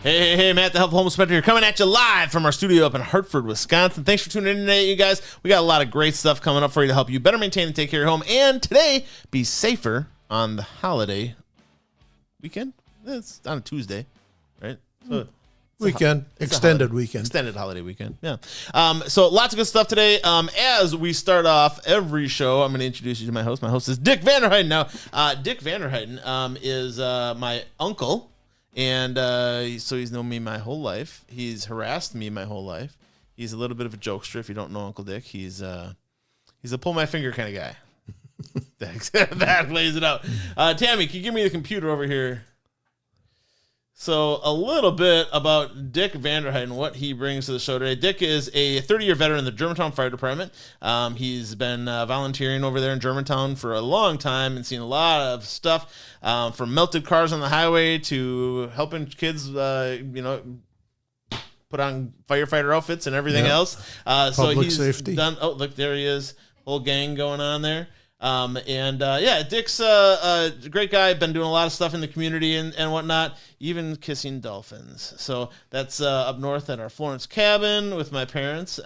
Hey, Matt, the Health Home Inspector here, coming at you live from our studio up in Hartford, Wisconsin. Thanks for tuning in today, you guys. We got a lot of great stuff coming up for you to help you better maintain and take care of your home. And today, be safer on the holiday weekend. It's on a Tuesday, right? So weekend, extended weekend. Extended holiday weekend, yeah. So lots of good stuff today. As we start off every show, I'm going to introduce you to my host. My host is Dick Vanderheiden. Now, Dick Vanderheiden is my uncle. And so he's known me my whole life. He's harassed me my whole life. He's a little bit of a jokester. If you don't know Uncle Dick, he's a pull my finger kind of guy. That lays it out. Tammy, can you give me the computer over here? So a little bit about Dick Vanderheiden, what he brings to the show today. Dick is a 30-year veteran in the Germantown Fire Department. He's been volunteering over there in Germantown for a long time and seen a lot of stuff, from melted cars on the highway to helping kids, put on firefighter outfits and everything else. So he's safety. Done. Oh, look, there he is. Whole gang going on there. Dick's a great guy. Been doing a lot of stuff in the community and whatnot, even kissing dolphins. So that's up north at our Florence cabin with my parents.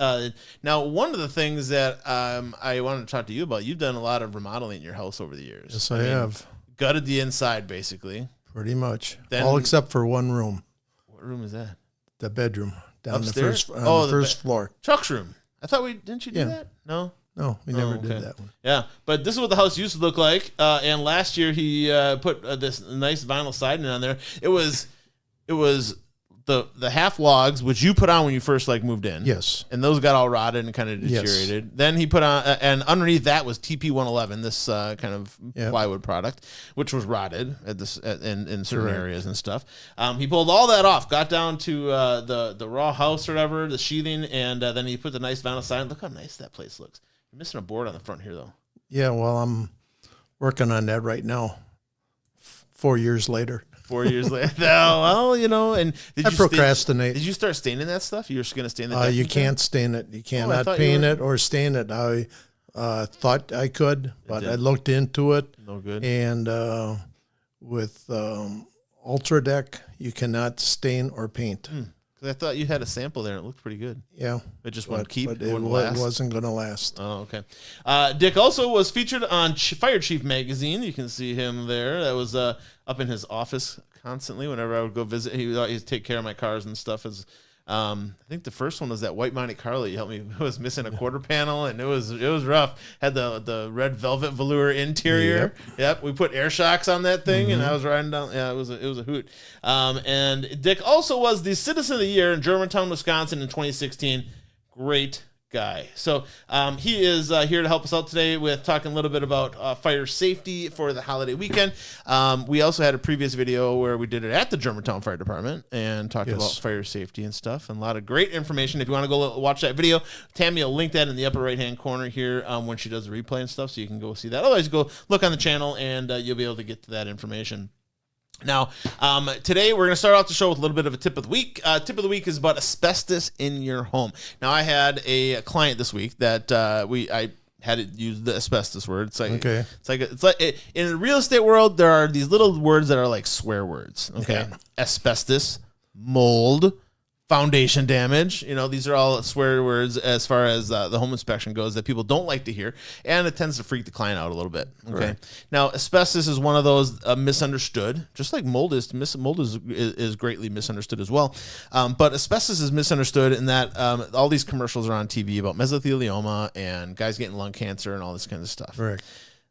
Now, one of the things that I wanted to talk to you about, you've done a lot of remodeling in your house over the years. Yes, I have. Gutted the inside, basically. Pretty much. All except for one room. What room is that? The bedroom. Down Upstairs? the first floor. Chuck's room. I thought didn't you do that? No? No, we never did that one. Yeah, but this is what the house used to look like. And last year he put this nice vinyl siding on there. It was the half logs which you put on when you first moved in. Yes, and those got all rotted and kind of deteriorated. Yes. Then he put on, and underneath that was TP111, this kind of plywood product, which was rotted in certain areas and stuff. He pulled all that off, got down to the raw house or whatever, the sheathing, and then he put the nice vinyl siding. Look how nice that place looks. You're missing a board on the front here, though. Yeah, well, I'm working on that right now. 4 years later. 4 years later. No, well, and I procrastinate. Did you start staining that stuff? You're just going to stain the You can't stain it. You cannot paint it or stain it. I thought I could, but I looked into it. No good. And with Ultra Deck, you cannot stain or paint. Because I thought you had a sample there and it looked pretty good. Yeah. It just wouldn't keep. But it wasn't going to last. Oh, okay. Dick also was featured on Fire Chief magazine. You can see him there. That was up in his office constantly. Whenever I would go visit, he'd take care of my cars and stuff. I think the first one was that white Monte Carlo. You helped me. It was missing a quarter panel, and it was rough. Had the red velvet velour interior. Yep. We put air shocks on that thing, and I was riding down. Yeah, it was a hoot. And Dick also was the Citizen of the Year in Germantown, Wisconsin in 2016. Great guy. So he is here to help us out today with talking a little bit about fire safety for the holiday weekend. We also had a previous video where we did it at the Germantown Fire Department and talked about fire safety and stuff, and a lot of great information. If you want to go watch that video, Tammy will link that in the upper right hand corner here when she does the replay and stuff, so you can go see that. Otherwise, go look on the channel and you'll be able to get to that information. Now, today we're going to start off the show with a little bit of a tip of the week. Tip of the week is about asbestos in your home. Now, I had a client this week that I had it use the asbestos word. It's like in the real estate world, there are these little words that are like swear words. Okay, asbestos, mold, foundation damage. These are all swear words as far as the home inspection goes that people don't like to hear, and it tends to freak the client out a little bit. Okay. Right. Now, asbestos is one of those misunderstood, just like mold is. Mold is greatly misunderstood as well. But asbestos is misunderstood in that all these commercials are on TV about mesothelioma and guys getting lung cancer and all this kind of stuff. Right.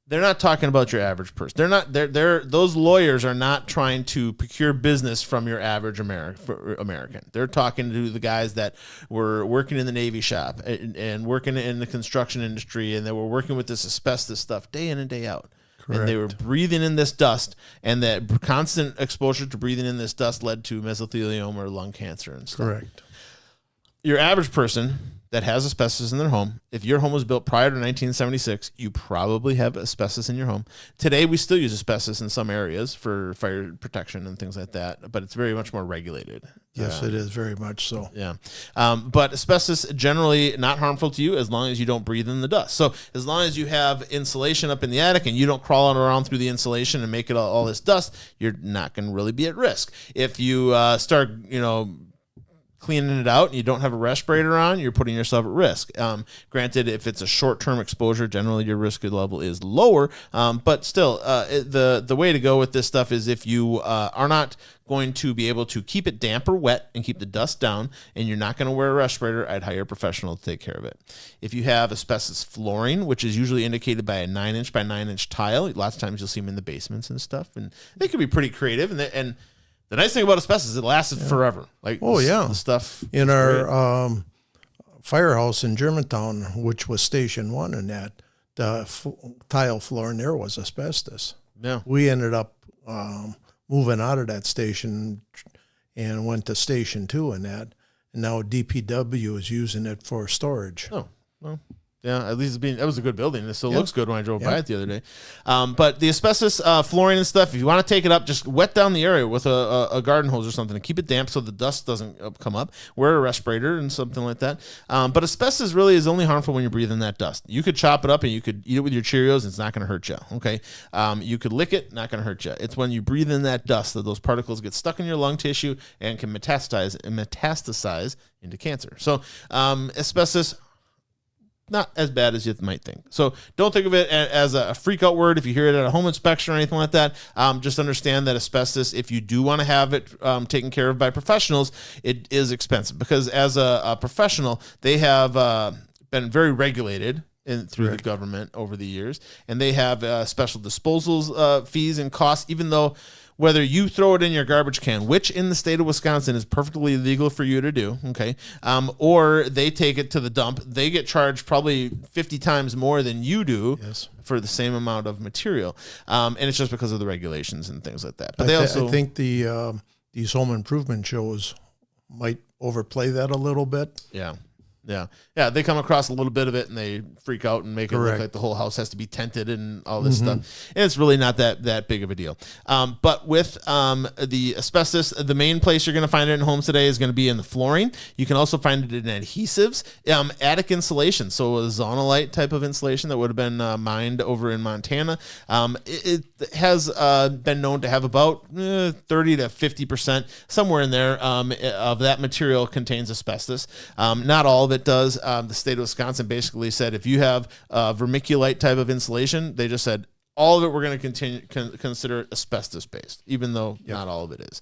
They're not talking about your average person. Those lawyers are not trying to procure business from your average American. They're talking to the guys that were working in the Navy shop and working in the construction industry, and they were working with this asbestos stuff day in and day out. Correct. And they were breathing in this dust, and that constant exposure to breathing in this dust led to mesothelioma or lung cancer and stuff. Correct. Your average person that has asbestos in their home, if your home was built prior to 1976, you probably have asbestos in your home. Today, we still use asbestos in some areas for fire protection and things like that, but it's very much more regulated. Yes, it is very much so. Yeah. But asbestos generally not harmful to you as long as you don't breathe in the dust. So as long as you have insulation up in the attic and you don't crawl around through the insulation and make it all this dust, you're not going to really be at risk. If you start, cleaning it out and you don't have a respirator on, you're putting yourself at risk. Granted, if it's a short-term exposure, generally your risk level is lower, but still, the way to go with this stuff is if you are not going to be able to keep it damp or wet and keep the dust down, and you're not going to wear a respirator, I'd hire a professional to take care of it. If you have asbestos flooring, which is usually indicated by a 9-inch by 9-inch tile, lots of times you'll see them in the basements and stuff, and they can be pretty creative, and the nice thing about asbestos is it lasted forever. The stuff in our firehouse in Germantown, which was Station 1, and that the tile floor in there was asbestos. Yeah, we ended up moving out of that station and went to Station 2 and that, and now DPW is using it for storage. Oh, well. Yeah, at least that was a good building. It still looks good when I drove by it the other day. But the asbestos flooring and stuff, if you want to take it up, just wet down the area with a garden hose or something to keep it damp so the dust doesn't come up. Wear a respirator and something like that. But asbestos really is only harmful when you breathe in that dust. You could chop it up and you could eat it with your Cheerios. And it's not going to hurt you, okay? You could lick it, not going to hurt you. It's when you breathe in that dust that those particles get stuck in your lung tissue and can metastasize into cancer. So asbestos, not as bad as you might think. So don't think of it as a freak out word if you hear it at a home inspection or anything like that. Just understand that asbestos, if you do want to have it taken care of by professionals, it is expensive because as a professional, they have been very regulated through the government over the years, and they have special disposals fees and costs, even though whether you throw it in your garbage can, which in the state of Wisconsin is perfectly legal for you to do, okay, or they take it to the dump, they get charged probably 50 times more than you do for the same amount of material. And it's just because of the regulations and things like that. But I think these home improvement shows might overplay that a little bit. Yeah, they come across a little bit of it and they freak out and make it look like the whole house has to be tented and all this stuff. And it's really not that big of a deal. But with the asbestos, the main place you're going to find it in homes today is going to be in the flooring. You can also find it in adhesives, attic insulation. So a zonalite type of insulation that would have been mined over in Montana. It has been known to have about 30 to 50%, somewhere in there, of that material contains asbestos. Not all of it does. The state of Wisconsin basically said if you have vermiculite type of insulation, they just said all of it we're going to consider asbestos based, even though not all of it is.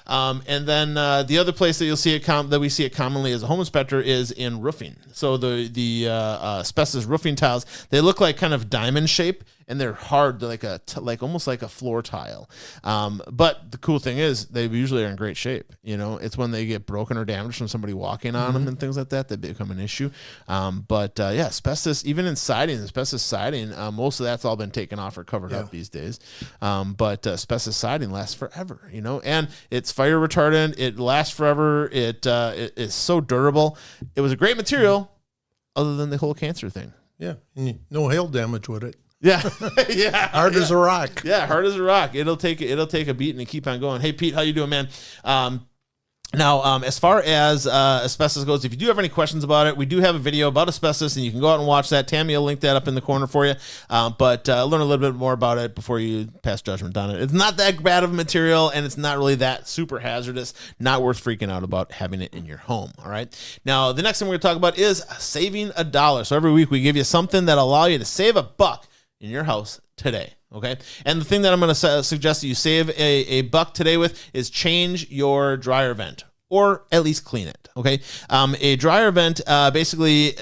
And then the other place that you'll see it that we see it commonly as a home inspector is in roofing. So the asbestos roofing tiles, they look like kind of diamond shape. And they're hard, they're like almost like a floor tile. But the cool thing is they usually are in great shape. It's when they get broken or damaged from somebody walking on them and things like that become an issue. Asbestos, even in siding, asbestos siding, most of that's all been taken off or covered up these days. But asbestos siding lasts forever, and it's fire retardant. It lasts forever. It is so durable. It was a great material, other than the whole cancer thing. Yeah, no hail damage with it. Yeah, hard as a rock. Yeah, hard as a rock. It'll take a beat and keep on going. Hey, Pete, how you doing, man? Now, as far as asbestos goes, if you do have any questions about it, we do have a video about asbestos, and you can go out and watch that. Tammy will link that up in the corner for you. But learn a little bit more about it before you pass judgment on it. It's not that bad of a material, and it's not really that super hazardous. Not worth freaking out about having it in your home. All right. Now, the next thing we're going to talk about is saving $1. So every week we give you something that allow you to save $1 in your house today. Okay. And the thing that I'm going to suggest that you save a $1 today with is change your dryer vent, or at least clean it. Okay. A dryer vent, basically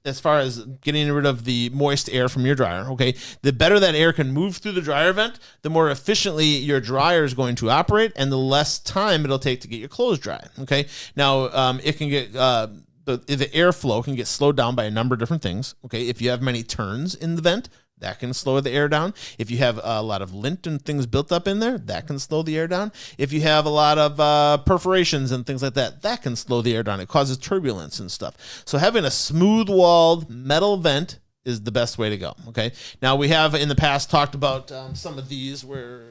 as far as getting rid of the moist air from your dryer. Okay. The better that air can move through the dryer vent, the more efficiently your dryer is going to operate and the less time it'll take to get your clothes dry. Okay. Now, it can get, the airflow can get slowed down by a number of different things. Okay. If you have many turns in the vent, that can slow the air down. If you have a lot of lint and things built up in there, that can slow the air down. If you have a lot of perforations and things like that, that can slow the air down. It causes turbulence and stuff. So having a smooth-walled metal vent is the best way to go, okay? Now, we have in the past talked about some of these where...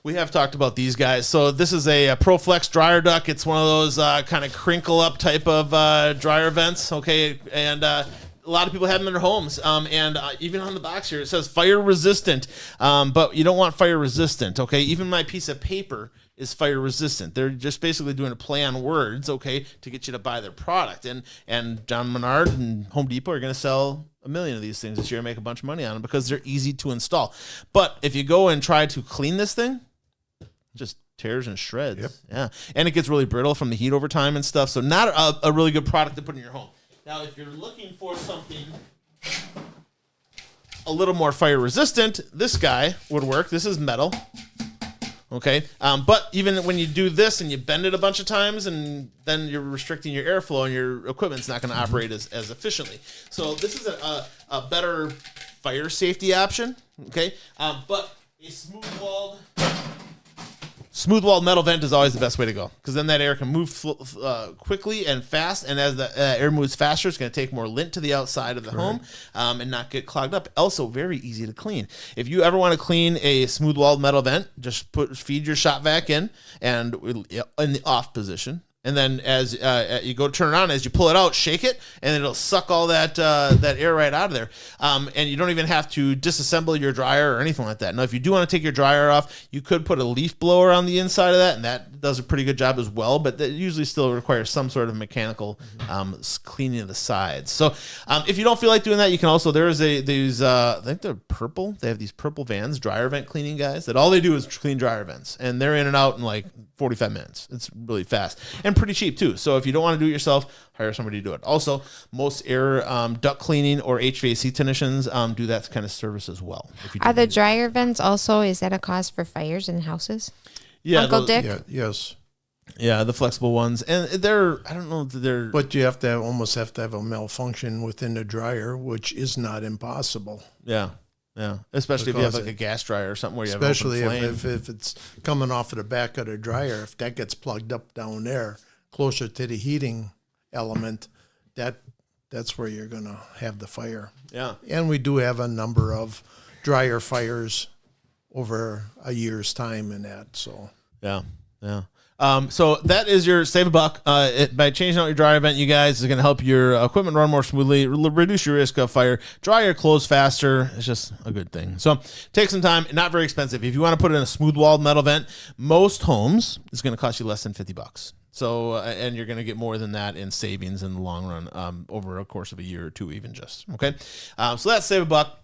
We have talked about these guys. So this is a ProFlex dryer duct. It's one of those kind of crinkle up type of dryer vents, okay? And a lot of people have them in their homes. And even on the box here, it says fire resistant. But you don't want fire resistant, okay? Even my piece of paper is fire resistant. They're just basically doing a play on words, okay, to get you to buy their product. And John Menard and Home Depot are going to sell 1 million of these things this year and make a bunch of money on them because they're easy to install. But if you go and try to clean this thing, just tears and shreds. Yep. Yeah. And it gets really brittle from the heat over time and stuff. So not a really good product to put in your home. Now, if you're looking for something a little more fire resistant, this guy would work. This is metal. Okay. But even when you do this and you bend it a bunch of times, and then you're restricting your airflow and your equipment's not going to operate as efficiently. So this is a better fire safety option. Okay. But a smooth-walled metal vent is always the best way to go because then that air can move quickly and fast, and as the air moves faster, it's going to take more lint to the outside of the home and not get clogged up. Also, very easy to clean. If you ever want to clean a smooth-walled metal vent, just feed your shop vac in and in the off position. And then as you go turn it on, as you pull it out, shake it, and it'll suck all that air right out of there. And you don't even have to disassemble your dryer or anything like that. Now, if you do want to take your dryer off, you could put a leaf blower on the inside of that, and that does a pretty good job as well. But that usually still requires some sort of mechanical cleaning of the sides. So if you don't feel like doing that, you can also, I think they're purple. They have these purple vans, dryer vent cleaning guys, that all they do is clean dryer vents. And they're in and out in like 45 minutes. It's really fast and pretty cheap too. So if you don't want to do it yourself, hire somebody to do it. Also, most air duct cleaning or HVAC technicians do that kind of service as well. Are the dryer vents also, is that a cause for fires in houses? Yeah, Uncle Dick? Yeah, yes. Yeah, the flexible ones. And I don't know if they're... But you almost have to have a malfunction within the dryer, which is not impossible. Yeah. Yeah, especially if you have like a gas dryer or something where you have open flame. Especially if it's coming off of the back of the dryer, if that gets plugged up down there, closer to the heating element, that's where you're going to have the fire. Yeah. And we do have a number of dryer fires over a year's time in that. So yeah. So that is your save a buck. By changing out your dryer vent, you guys, is going to help your equipment run more smoothly, reduce your risk of fire, dry your clothes faster. It's just a good thing. So take some time, not very expensive. If you want to put in a smooth walled metal vent, most homes is going to cost you less than $50. So, and you're going to get more than that in savings in the long run over a course of a year or two, even just. Okay. So that's save a buck.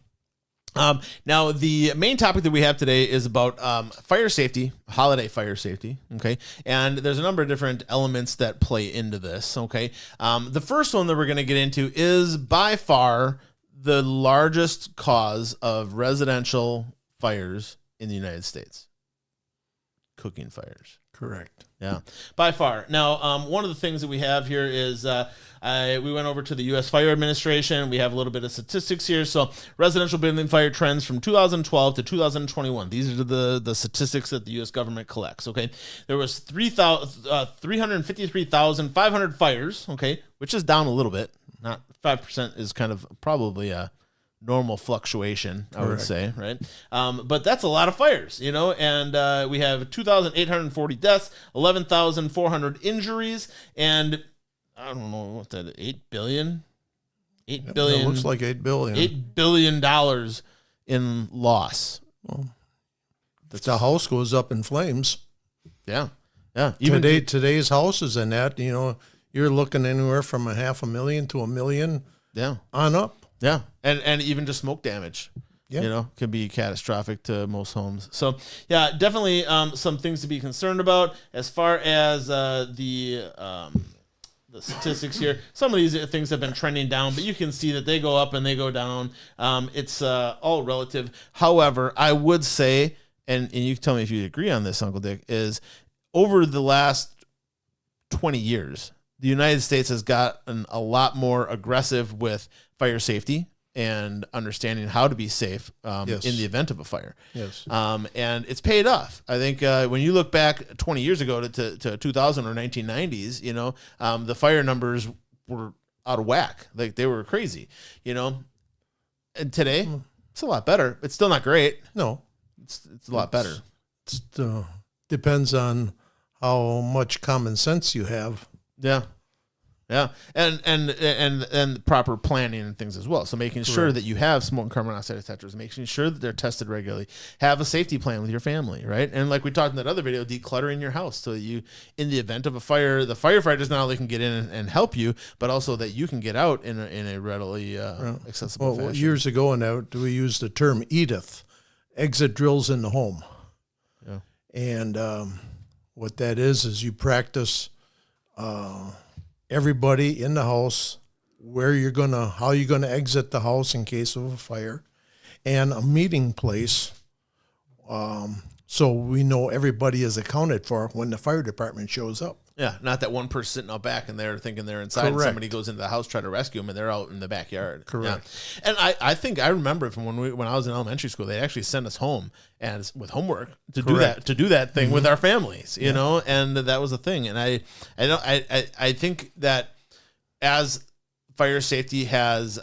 Now, the main topic that we have today is about fire safety, holiday fire safety, okay? And there's a number of different elements that play into this, okay? The first one that we're going to get into is by far the largest cause of residential fires in the United States. Cooking fires. correct. Yeah, by far. Now, one of the things that we have here is we went over to the U.S. Fire Administration. We have a little bit of statistics here. So residential building fire trends from 2012 to 2021. These are the statistics that the U.S. government collects, okay? There was 353,500 fires, okay, which is down a little bit. Not 5% is kind of probably a normal fluctuation, I would say, right? But that's a lot of fires, you know, and we have 2,840 deaths, 11,400 injuries, and I don't know what that is, 8 billion? 8 billion. It looks like 8 billion. $8 billion in loss. Well, the house goes up in flames. Yeah. Yeah. Today's houses and that, you know, you're looking anywhere from $500,000 to $1 million on up. Yeah, and even just smoke damage, you know, can be catastrophic to most homes. So, yeah, definitely some things to be concerned about as far as the statistics here. Some of these things have been trending down, but you can see that they go up and they go down. It's all relative. However, I would say, and you can tell me if you agree on this, Uncle Dick, is over the last 20 years, the United States has gotten a lot more aggressive with fire safety and understanding how to be safe Yes. in the event of a fire. Yes. And it's paid off. I think when you look back 20 years ago to 2000 or 1990s, the fire numbers were out of whack. Like they were crazy, And today, it's a lot better. It's still not great. No. It's a lot better. It depends on how much common sense you have. Yeah. Yeah. And proper planning and things as well. So making sure that you have smoke and carbon monoxide detectors, making sure that they're tested regularly, have a safety plan with your family, right? And like we talked in that other video, decluttering your house so that you, in the event of a fire, the firefighters not only can get in and help you, but also that you can get out in a readily accessible fashion. Years ago now, we used the term EDITH, exit drills in the home. Yeah. And what that is you practice everybody in the house, how you're gonna exit the house in case of a fire, and a meeting place, so we know everybody is accounted for when the fire department shows up. Yeah, not that one person sitting out back and they're thinking they're inside and somebody goes into the house trying to rescue them and they're out in the backyard. Correct. Yeah. And I think I remember from when I was in elementary school, they actually sent us home and with homework to do that thing with our families, you know, and that was a thing. And I think that as fire safety has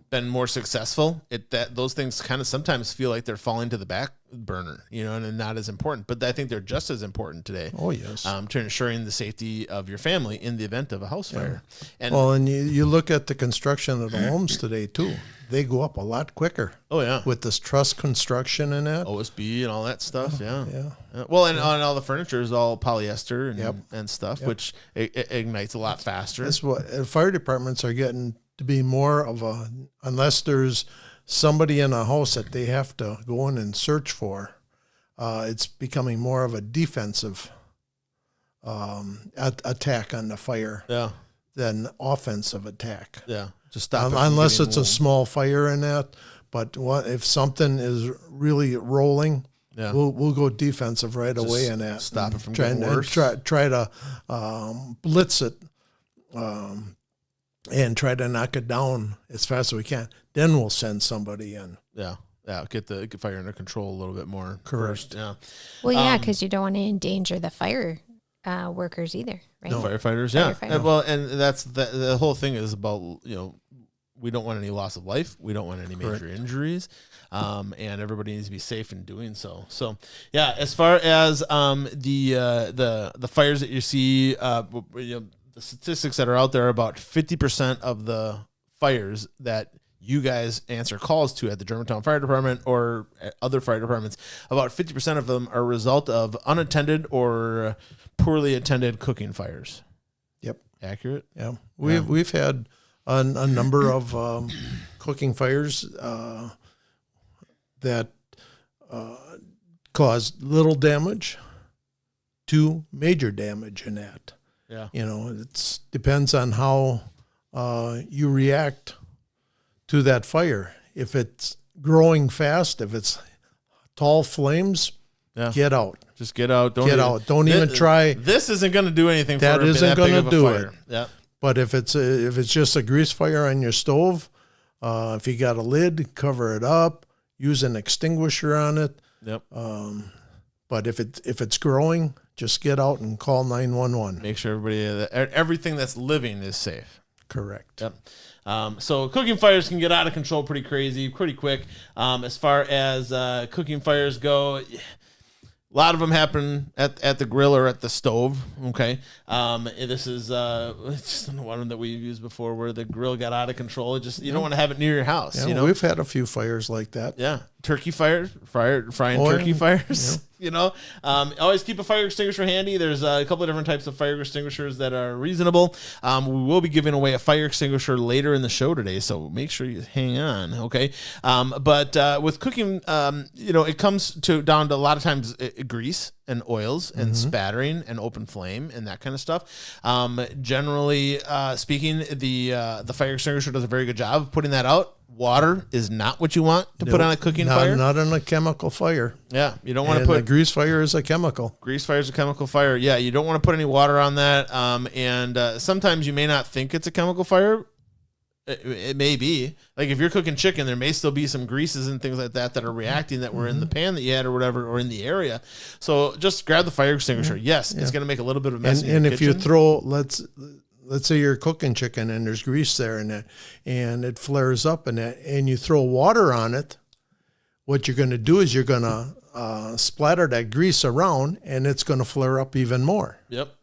been more successful, those things kind of sometimes feel like they're falling to the back burner, and not as important. But I think they're just as important today. Oh yes, to ensuring the safety of your family in the event of a house fire. And you look at the construction of the homes today too; they go up a lot quicker. Oh yeah, with this truss construction and that OSB and all that stuff. Yeah. Well, and all the furniture is all polyester and stuff, which it ignites a lot faster. That's what fire departments are getting to be more of unless there's somebody in a house that they have to go in and search for, it's becoming more of a defensive attack on the fire than offensive attack. Yeah, just stop it unless it's a small fire in that. But if something is really rolling, we'll go defensive right away in that. Stop it from getting worse. Try to blitz it. And try to knock it down as fast as we can. Then we'll send somebody in. Yeah. Get fire under control a little bit more. Correct. First. Yeah. Well, because you don't want to endanger the fire workers either, right? No, firefighters. Yeah. Well, and that's the whole thing is about, we don't want any loss of life. We don't want any major injuries. And everybody needs to be safe in doing so. So, yeah, as far as the fires that you see, the statistics that are out there, about 50% of the fires that you guys answer calls to at the Germantown Fire Department or at other fire departments, about 50% of them are a result of unattended or poorly attended cooking fires. Yep. Accurate? Yeah. We've had a number of cooking fires that caused little damage to major damage in that. Yeah. It depends on how you react to that fire. If it's growing fast, if it's tall flames, get out. Just get out. Don't even try. This isn't going to do anything. That isn't going to do it. Yeah. But if it's just a grease fire on your stove, if you got a lid, cover it up. Use an extinguisher on it. Yep. But if it's growing, just get out and call 911. Make sure everything that's living is safe. Correct. Yep. So cooking fires can get out of control pretty quick. As far as cooking fires go, a lot of them happen at the grill or at the stove. Okay. This is just one that we've used before where the grill got out of control. You don't want to have it near your house. Yeah, we've had a few fires like that. Yeah. Turkey fires, frying turkey fires. Yeah. Always keep a fire extinguisher handy. There's a couple of different types of fire extinguishers that are reasonable. We will be giving away a fire extinguisher later in the show today, so make sure you hang on, okay? But with cooking, it comes down to a lot of times grease and oils and spattering and open flame and that kind of stuff. Generally speaking, the fire extinguisher does a very good job of putting that out. water is not what you want to put on a cooking fire. Not on a chemical fire. Yeah, you don't want to And a put grease fire is a chemical. grease fire is a chemical fire. Yeah, you don't want to put any water on that. And sometimes you may not think it's a chemical fire. It may be. Like if you're cooking chicken, there may still be some greases and things like that are reacting that were in the pan that you had or whatever, or in the area. So just grab the fire extinguisher. Yes, it's going to make a little bit of a mess in your And if you kitchen. throw, let's say you're cooking chicken and there's grease there and it flares up and you throw water on it, what you're going to do is you're going to splatter that grease around and it's going to flare up even more. Yep.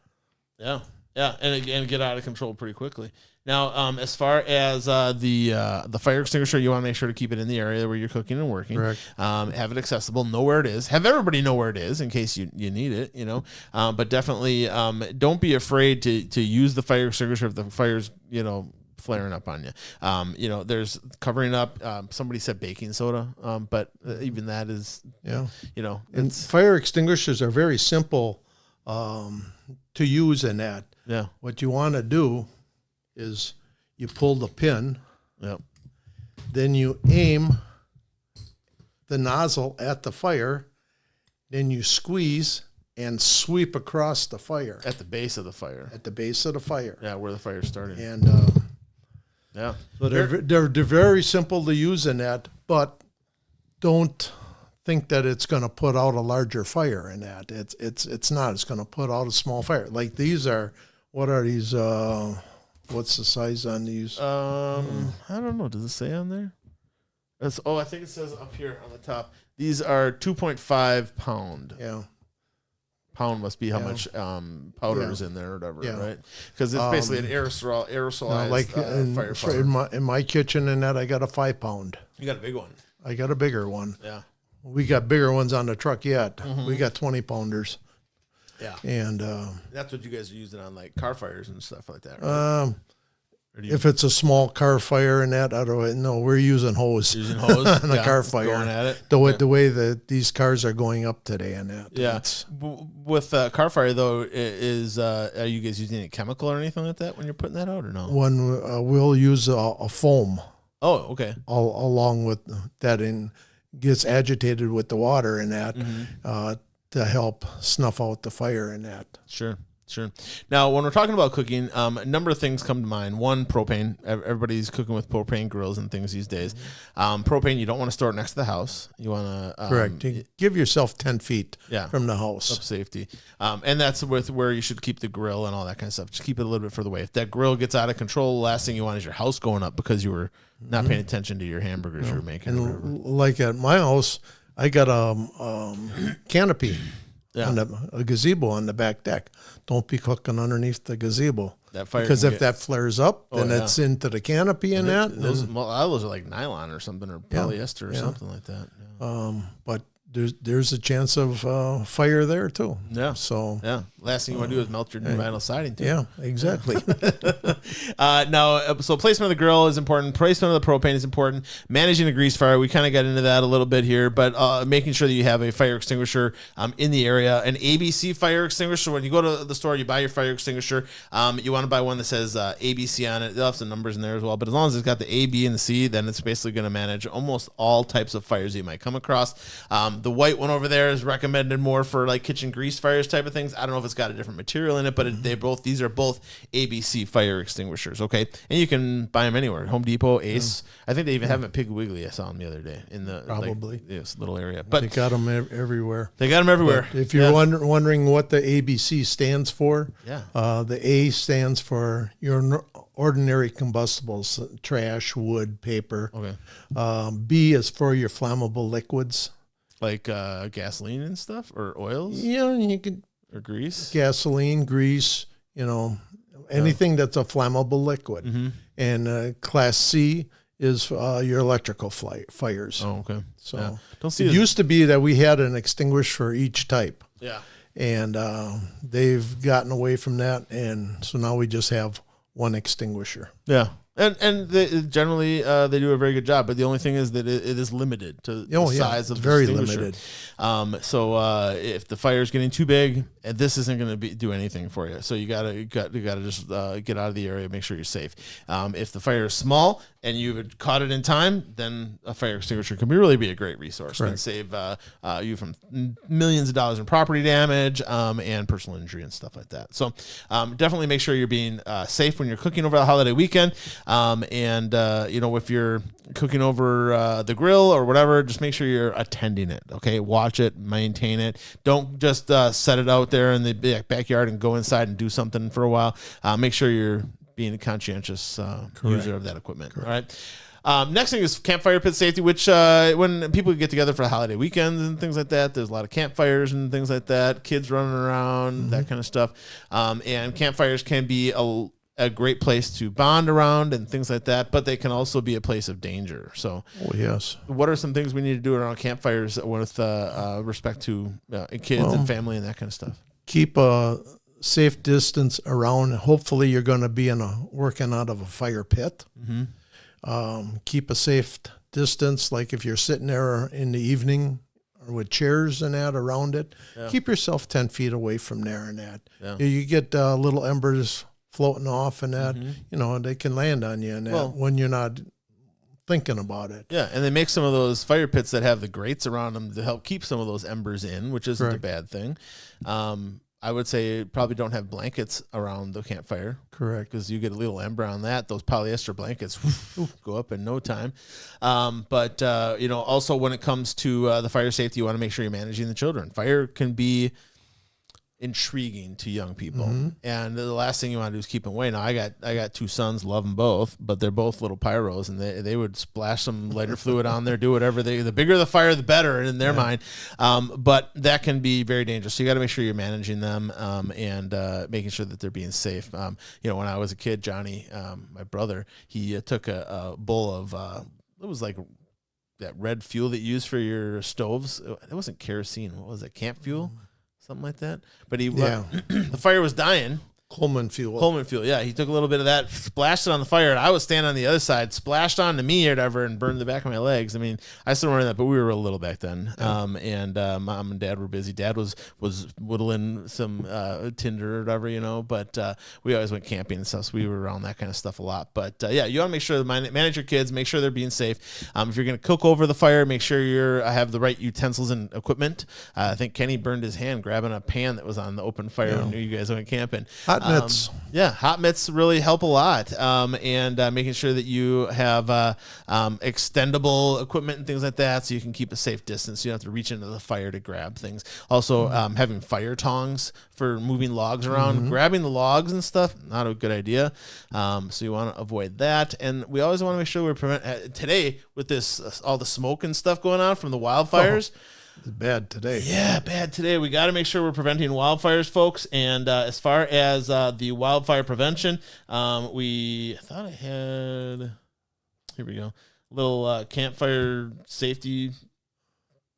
Yeah. Yeah. And get out of control pretty quickly. Now, as far as the fire extinguisher, you want to make sure to keep it in the area where you're cooking and working. Correct. Have it accessible. Know where it is. Have everybody know where it is in case you need it. But definitely don't be afraid to use the fire extinguisher if the fire's flaring up on you. There's covering up. Somebody said baking soda, but even that is And fire extinguishers are very simple to use in that. Yeah. What you want to do is you pull the pin, Yep. then you aim the nozzle at the fire, then you squeeze and sweep across the fire At the base of the fire. at the base of the fire. Yeah, where the fire's starting. And Yeah. so they're very simple to use in that, but don't think that it's going to put out a larger fire in that. It's not. It's going to put out a small fire. Like these are, what are these? What's the size on these? I don't know. Does it say on there? I think it says up here on the top. These are 2.5 pound. Yeah. Pound must be how much powder is in there or whatever, Yeah. right? Because it's basically an aerosolized Like firefighter. in my kitchen and that, I got a 5 pound. You got a big one. I got a bigger one. Yeah. We got bigger ones on the truck yet. We got 20 pounders. Yeah. And That's what you guys are using on like car fires and stuff like that, right? Or do you if it's a small car fire and that, I don't know. We're using hose. using hose on the car fire. Going at it. The way that these cars are going up today and that. Yeah. With car fire though, are you guys using any chemical or anything like that when you're putting that out or no? When we'll use a foam Oh, okay. along with that and gets agitated with the water and that to help snuff out the fire and that. Sure. Now, when we're talking about cooking, a number of things come to mind. One, propane. Everybody's cooking with propane grills and things these days. Propane, you don't want to store it next to the house. You want to... Correct. You give yourself 10 feet from the house. Up safety. And that's where you should keep the grill and all that kind of stuff. Just keep it a little bit further away. If that grill gets out of control, the last thing you want is your house going up because you were not paying attention to your hamburgers you were making. And like at my house, I got a canopy. Yeah. A gazebo on the back deck. Don't be cooking underneath the gazebo. That fire because if that flares up, then yeah. it's into the canopy and that. Those are like nylon or something, or polyester or something like that. Yeah. But there's a chance of fire there too. Yeah. So last thing you want to do is melt your vinyl siding too. Yeah, exactly. Now, so placement of the grill is important. Placement of the propane is important. Managing a grease fire, we kind of got into that a little bit here, but making sure that you have a fire extinguisher in the area. An ABC fire extinguisher. When you go to the store, you buy your fire extinguisher. You want to buy one that says ABC on it. They'll have some numbers in there as well, but as long as it's got the A, B, and the C, then it's basically going to manage almost all types of fires you might come across. The white one over there is recommended more for like kitchen grease fires type of things. I don't know if it's got a different material in it, but these are both ABC fire extinguishers. Okay, and you can buy them anywhere. Home Depot, Ace. I think they even have them at Piggly Wiggly. I saw them the other day in the Probably this little area. But they got them everywhere. They got them everywhere. But if you're wondering what the ABC stands for, the A stands for your ordinary combustibles, trash, wood, paper. Okay. B is for your flammable liquids. Like gasoline and stuff, or oils? Yeah, you could. Or grease? Gasoline, grease, anything that's a flammable liquid. Mm-hmm. And Class C is your electrical fires. Oh, okay. So don't see it used to be that we had an extinguisher for each type. Yeah. And they've gotten away from that, and so now we just have one extinguisher. Yeah. And they, generally they do a very good job, but the only thing is that it is limited to the size of the very extinguisher. limited. So if the fire is getting too big, this isn't going to do anything for you. So you gotta just get out of the area, make sure you're safe. If the fire is small, and you've caught it in time, then a fire extinguisher can really be a great resource. It can save you from millions of dollars in property damage and personal injury and stuff like that. So definitely make sure you're being safe when you're cooking over the holiday weekend. If you're cooking over the grill or whatever, just make sure you're attending it. Okay, watch it, maintain it. Don't just set it out there in the backyard and go inside and do something for a while. Make sure you're being a conscientious user of that equipment. Correct. All right. Next thing is campfire pit safety, which when people get together for holiday weekends and things like that, there's a lot of campfires and things like that, kids running around, that kind of stuff. And campfires can be a great place to bond around and things like that, but they can also be a place of danger. So, yes. What are some things we need to do around campfires with respect to kids and family and that kind of stuff? Keep a safe distance around. Hopefully you're going to be working out of a fire pit. Keep a safe distance, like if you're sitting there in the evening or with chairs and that around it, keep yourself 10 feet away from there and that. You get little embers floating off and that, they can land on you and that when you're not thinking about it. Yeah, and they make some of those fire pits that have the grates around them to help keep some of those embers in, which isn't a bad thing. I would say probably don't have blankets around the campfire. Correct. Because you get a little ember on that. Those polyester blankets go up in no time. Also when it comes to the fire safety, you want to make sure you're managing the children. Fire can be intriguing to young people, and the last thing you want to do is keep them away. Now I got two sons, love them both, but they're both little pyros, and they would splash some lighter fluid on there, do whatever the bigger the fire the better in their mind, but that can be very dangerous. So you got to make sure you're managing them and making sure that they're being safe. When I was a kid, Johnny, my brother, he took a bowl of it was like that red fuel that you use for your stoves. It wasn't kerosene. What was it? Camp fuel? Something like that. But the fire was dying. Coleman fuel. Yeah. He took a little bit of that, splashed it on the fire, and I was standing on the other side, splashed onto me or whatever, and burned the back of my legs. I mean, I still remember that, but we were real little back then. Yeah. Mom and Dad were busy. Dad was whittling some tinder or whatever, but we always went camping and stuff, so we were around that kind of stuff a lot. But you want to make sure manage your kids, make sure they're being safe. If you're going to cook over the fire, make sure you have the right utensils and equipment. I think Kenny burned his hand grabbing a pan that was on the open fire when you guys went camping. Hot mitts. Hot mitts really help a lot. And making sure that you have extendable equipment and things like that so you can keep a safe distance. You don't have to reach into the fire to grab things. Also, having fire tongs for moving logs around, grabbing the logs and stuff, not a good idea. So you want to avoid that. And we always want to make sure we prevent today with this all the smoke and stuff going on from the wildfires. It's bad today. Yeah, bad today. We got to make sure we're preventing wildfires, folks. And as far as the wildfire prevention, we thought I had, here we go, a little campfire safety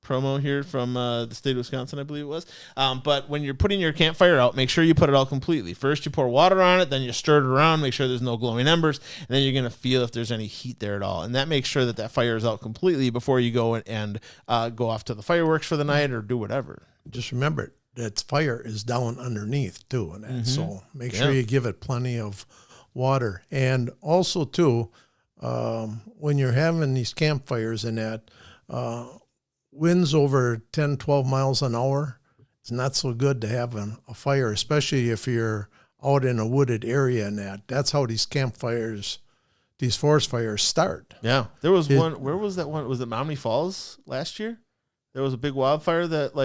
promo here from the state of Wisconsin, I believe it was. But when you're putting your campfire out, make sure you put it out completely. First, you pour water on it, then you stir it around, make sure there's no glowing embers, and then you're going to feel if there's any heat there at all. And that makes sure that fire is out completely before you go and go off to the fireworks for the night or do whatever. Just remember that fire is down underneath too, and that, so make sure you give it plenty of water. And also too, when you're having these campfires and that, winds over 10, 12 miles an hour, it's not so good to have a fire, especially if you're out in a wooded area and that. That's how these campfires, these forest fires start. Yeah. There was one, where was that one? Was it Menominee Falls last year? There was a big wildfire that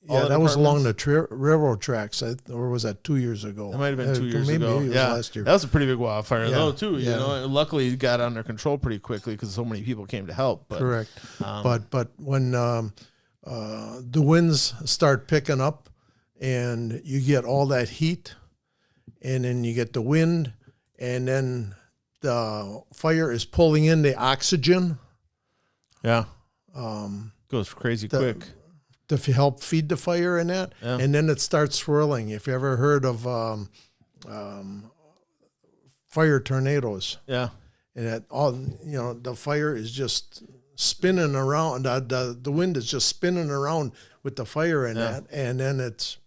that was along the railroad tracks, or was that 2 years ago? It might have been 2 years maybe ago. Maybe it was last year. That was a pretty big wildfire, though, too. Yeah. And luckily, it got under control pretty quickly because so many people came to help. But, correct. But when the winds start picking up and you get all that heat, and then you get the wind, and then the fire is pulling in the oxygen. Yeah. Goes crazy quick. To help feed the fire and that, and then it starts swirling. If you ever heard of fire tornadoes, and that all the fire is just spinning around. The wind is just spinning around with the fire and that, and then it's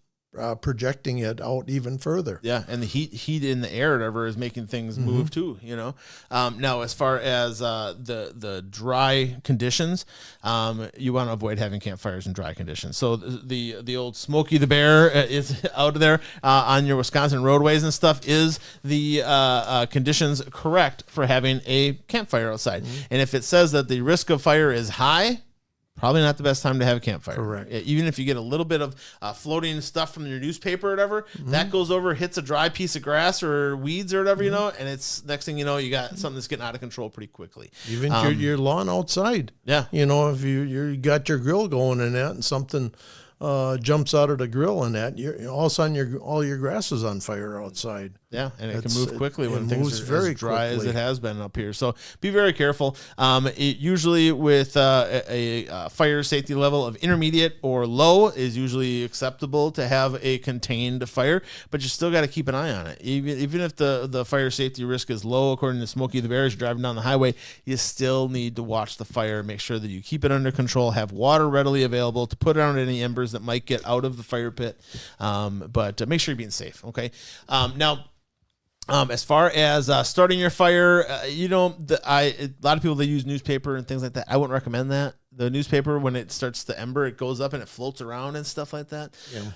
projecting it out even further. Yeah, and the heat in the air, or whatever, is making things move too. Now, as far as the dry conditions, you want to avoid having campfires in dry conditions. So the old Smokey the Bear is out there on your Wisconsin roadways and stuff. Is the conditions correct for having a campfire outside? And if it says that the risk of fire is high, probably not the best time to have a campfire. Correct. Even if you get a little bit of floating stuff from your newspaper or whatever, that goes over, hits a dry piece of grass or weeds or whatever, and it's next thing you know, you got something that's getting out of control pretty quickly. Even your lawn outside. Yeah. If you got your grill going in that and something jumps out of the grill in that, all of a sudden all your grass is on fire outside. Yeah, and it can move quickly when it things moves are very as dry as quickly. it has been up here. So be very careful. Usually with a fire safety level of intermediate or low is usually acceptable to have a contained fire, but you still got to keep an eye on it. Even if the fire safety risk is low, according to Smokey the Bear, as you're driving down the highway, you still need to watch the fire, make sure that you keep it under control, have water readily available to put out any embers that might get out of the fire pit, but make sure you're being safe, okay? Now, as far as starting your fire, a lot of people, they use newspaper and things like that. I wouldn't recommend that. The newspaper, when it starts to ember, it goes up and it floats around and stuff like that. Yeah.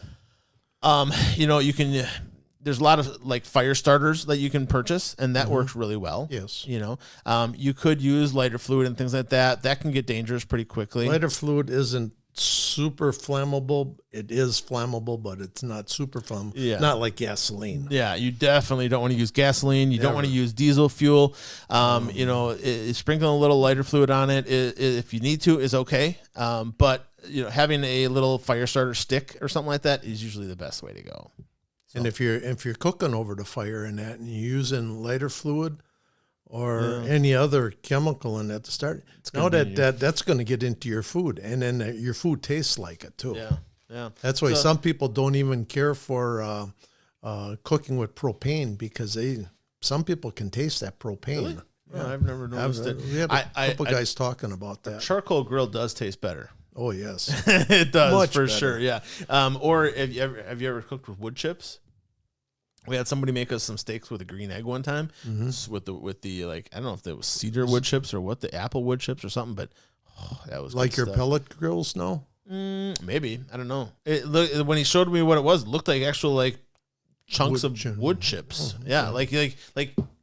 You can. There's a lot of like fire starters that you can purchase, and that works really well. Yes. You could use lighter fluid and things like that. That can get dangerous pretty quickly. Lighter fluid isn't super flammable. It is flammable, but it's not super flammable. Yeah. Not like gasoline. Yeah, you definitely don't want to use gasoline. You don't want to use diesel fuel. Sprinkling a little lighter fluid on it, if you need to, is okay. But having a little fire starter stick or something like that is usually the best way to go. So. And if you're cooking over the fire and that, and you're using lighter fluid or any other chemical in that to start, that's going to get into your food, and then your food tastes like it too. Yeah. That's why some people don't even care for cooking with propane, because some people can taste that propane. Really? Yeah, I've never noticed it. We had a couple guys talking about that. Charcoal grill does taste better. Oh yes, it does. Much for better. sure. Yeah. Or have you ever cooked with wood chips? We had somebody make us some steaks with a green egg one time, with the like, I don't know if it was cedar wood chips or what, the apple wood chips or something, but that was like good your stuff. pellet grills now. Maybe, I don't know. When he showed me what it was, it looked like actual like chunks of wood chips. Yeah, like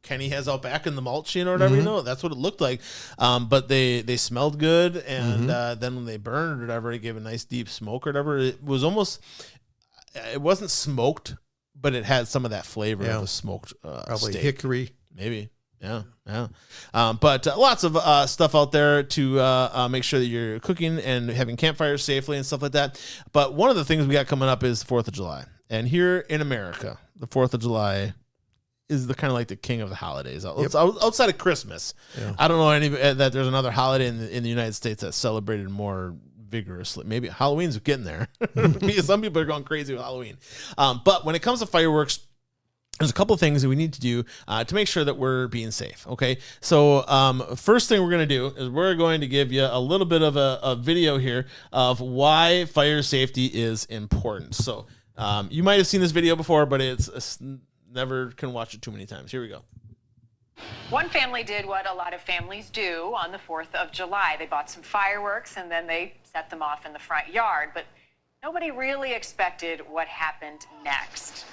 Kenny has out back in the mulch, or whatever. That's what it looked like. But they smelled good, and then when they burned or whatever, it gave a nice deep smoke or whatever. It wasn't smoked, but it had some of that flavor of a smoked Probably steak. hickory. Maybe. Yeah. But lots of stuff out there to make sure that you're cooking and having campfires safely and stuff like that. But one of the things we got coming up is 4th of July. And here in America, the 4th of July is the kind of like the king of the holidays. Outside of Christmas. Yeah. I don't know that there's another holiday in the United States that's celebrated more vigorously. Maybe Halloween's getting there. Some people are going crazy with Halloween. But when it comes to fireworks, there's a couple of things that we need to do to make sure that we're being safe. Okay. So first thing we're going to do is we're going to give you a little bit of a video here of why fire safety is important. So you might have seen this video before, but it's never can watch it too many times. Here we go. One family did what a lot of families do on the 4th of July. They bought some fireworks and then they set them off in the front yard. But nobody really expected what happened next.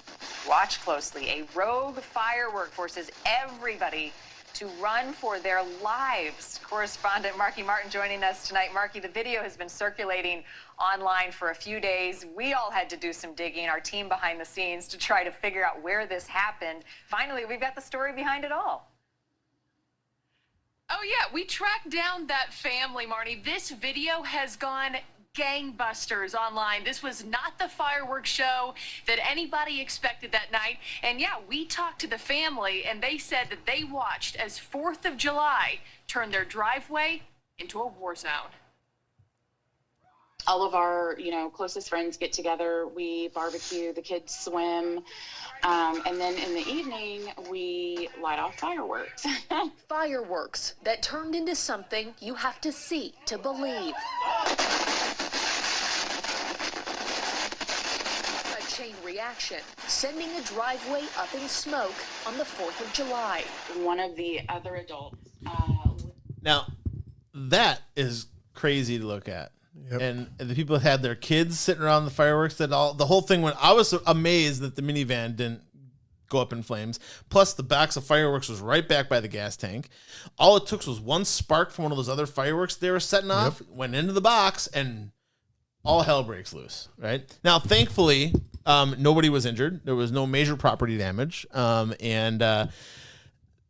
Watch closely. A rogue firework forces everybody to run for their lives. Correspondent Marky Martin joining us tonight. Marky, the video has been circulating online for a few days. We all had to do some digging, our team behind the scenes, to try to figure out where this happened. Finally, we've got the story behind it all. Oh, yeah, we tracked down that family, Marnie. This video has gone gangbusters online. This was not the fireworks show that anybody expected that night. And yeah, we talked to the family, and they said that they watched as 4th of July turned their driveway into a war zone. All of our, closest friends get together. We barbecue, the kids swim. And then in the evening, we light off fireworks. Fireworks that turned into something you have to see to believe. A chain reaction, sending a driveway up in smoke on the 4th of July. One of the other adults. Now, that is crazy to look at. Yep. And the people that had their kids sitting around the fireworks, the whole thing went. I was amazed that the minivan didn't go up in flames. Plus, the box of fireworks was right back by the gas tank. All it took was one spark from one of those other fireworks they were setting off, went into the box, and all hell breaks loose. Right now, thankfully, nobody was injured. There was no major property damage, and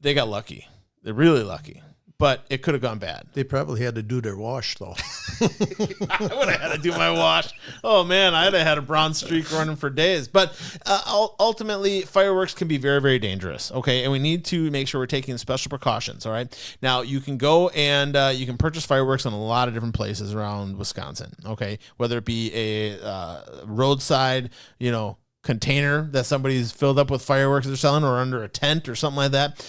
they got lucky. They're really lucky. But it could have gone bad. They probably had to do their wash, though. I would have had to do my wash. Oh, man, I'd have had a brown streak running for days. But ultimately, fireworks can be very, very dangerous, okay? And we need to make sure we're taking special precautions, all right? Now, you can go and you can purchase fireworks in a lot of different places around Wisconsin, okay? Whether it be a roadside, container that somebody's filled up with fireworks they're selling, or under a tent or something like that.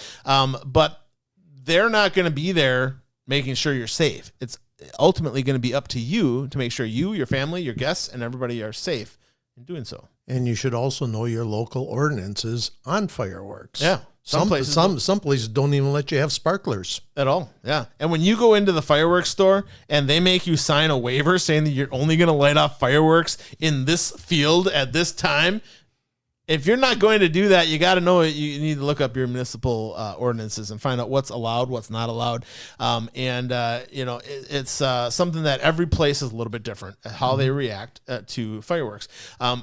But they're not going to be there making sure you're safe. It's ultimately going to be up to you to make sure you, your family, your guests, and everybody are safe in doing so. And you should also know your local ordinances on fireworks. Yeah. Some places don't even let you have sparklers at all. Yeah. And when you go into the fireworks store and they make you sign a waiver saying that you're only going to light off fireworks in this field at this time, if you're not going to do that, you got to know it. You need to look up your municipal ordinances and find out what's allowed, what's not allowed. It's something that every place is a little bit different, how they react to fireworks.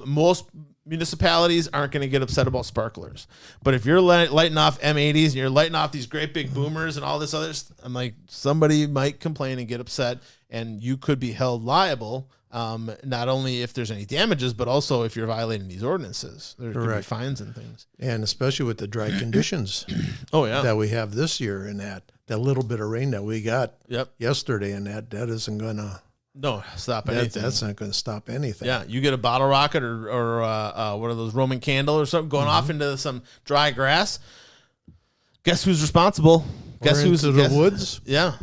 Most municipalities aren't going to get upset about sparklers. But if you're lighting off M80s and you're lighting off these great big boomers and all this other, I'm like, somebody might complain and get upset, and you could be held liable. Not only if there's any damages, but also if you're violating these ordinances. There could be fines and things. And especially with the dry conditions that we have this year, and that little bit of rain that we got yesterday, and that isn't going to stop anything. That's not going to stop anything. Yeah, you get a bottle rocket or one of those Roman candle or something going off into some dry grass. Guess who's responsible? Guess who's in the woods? Yeah.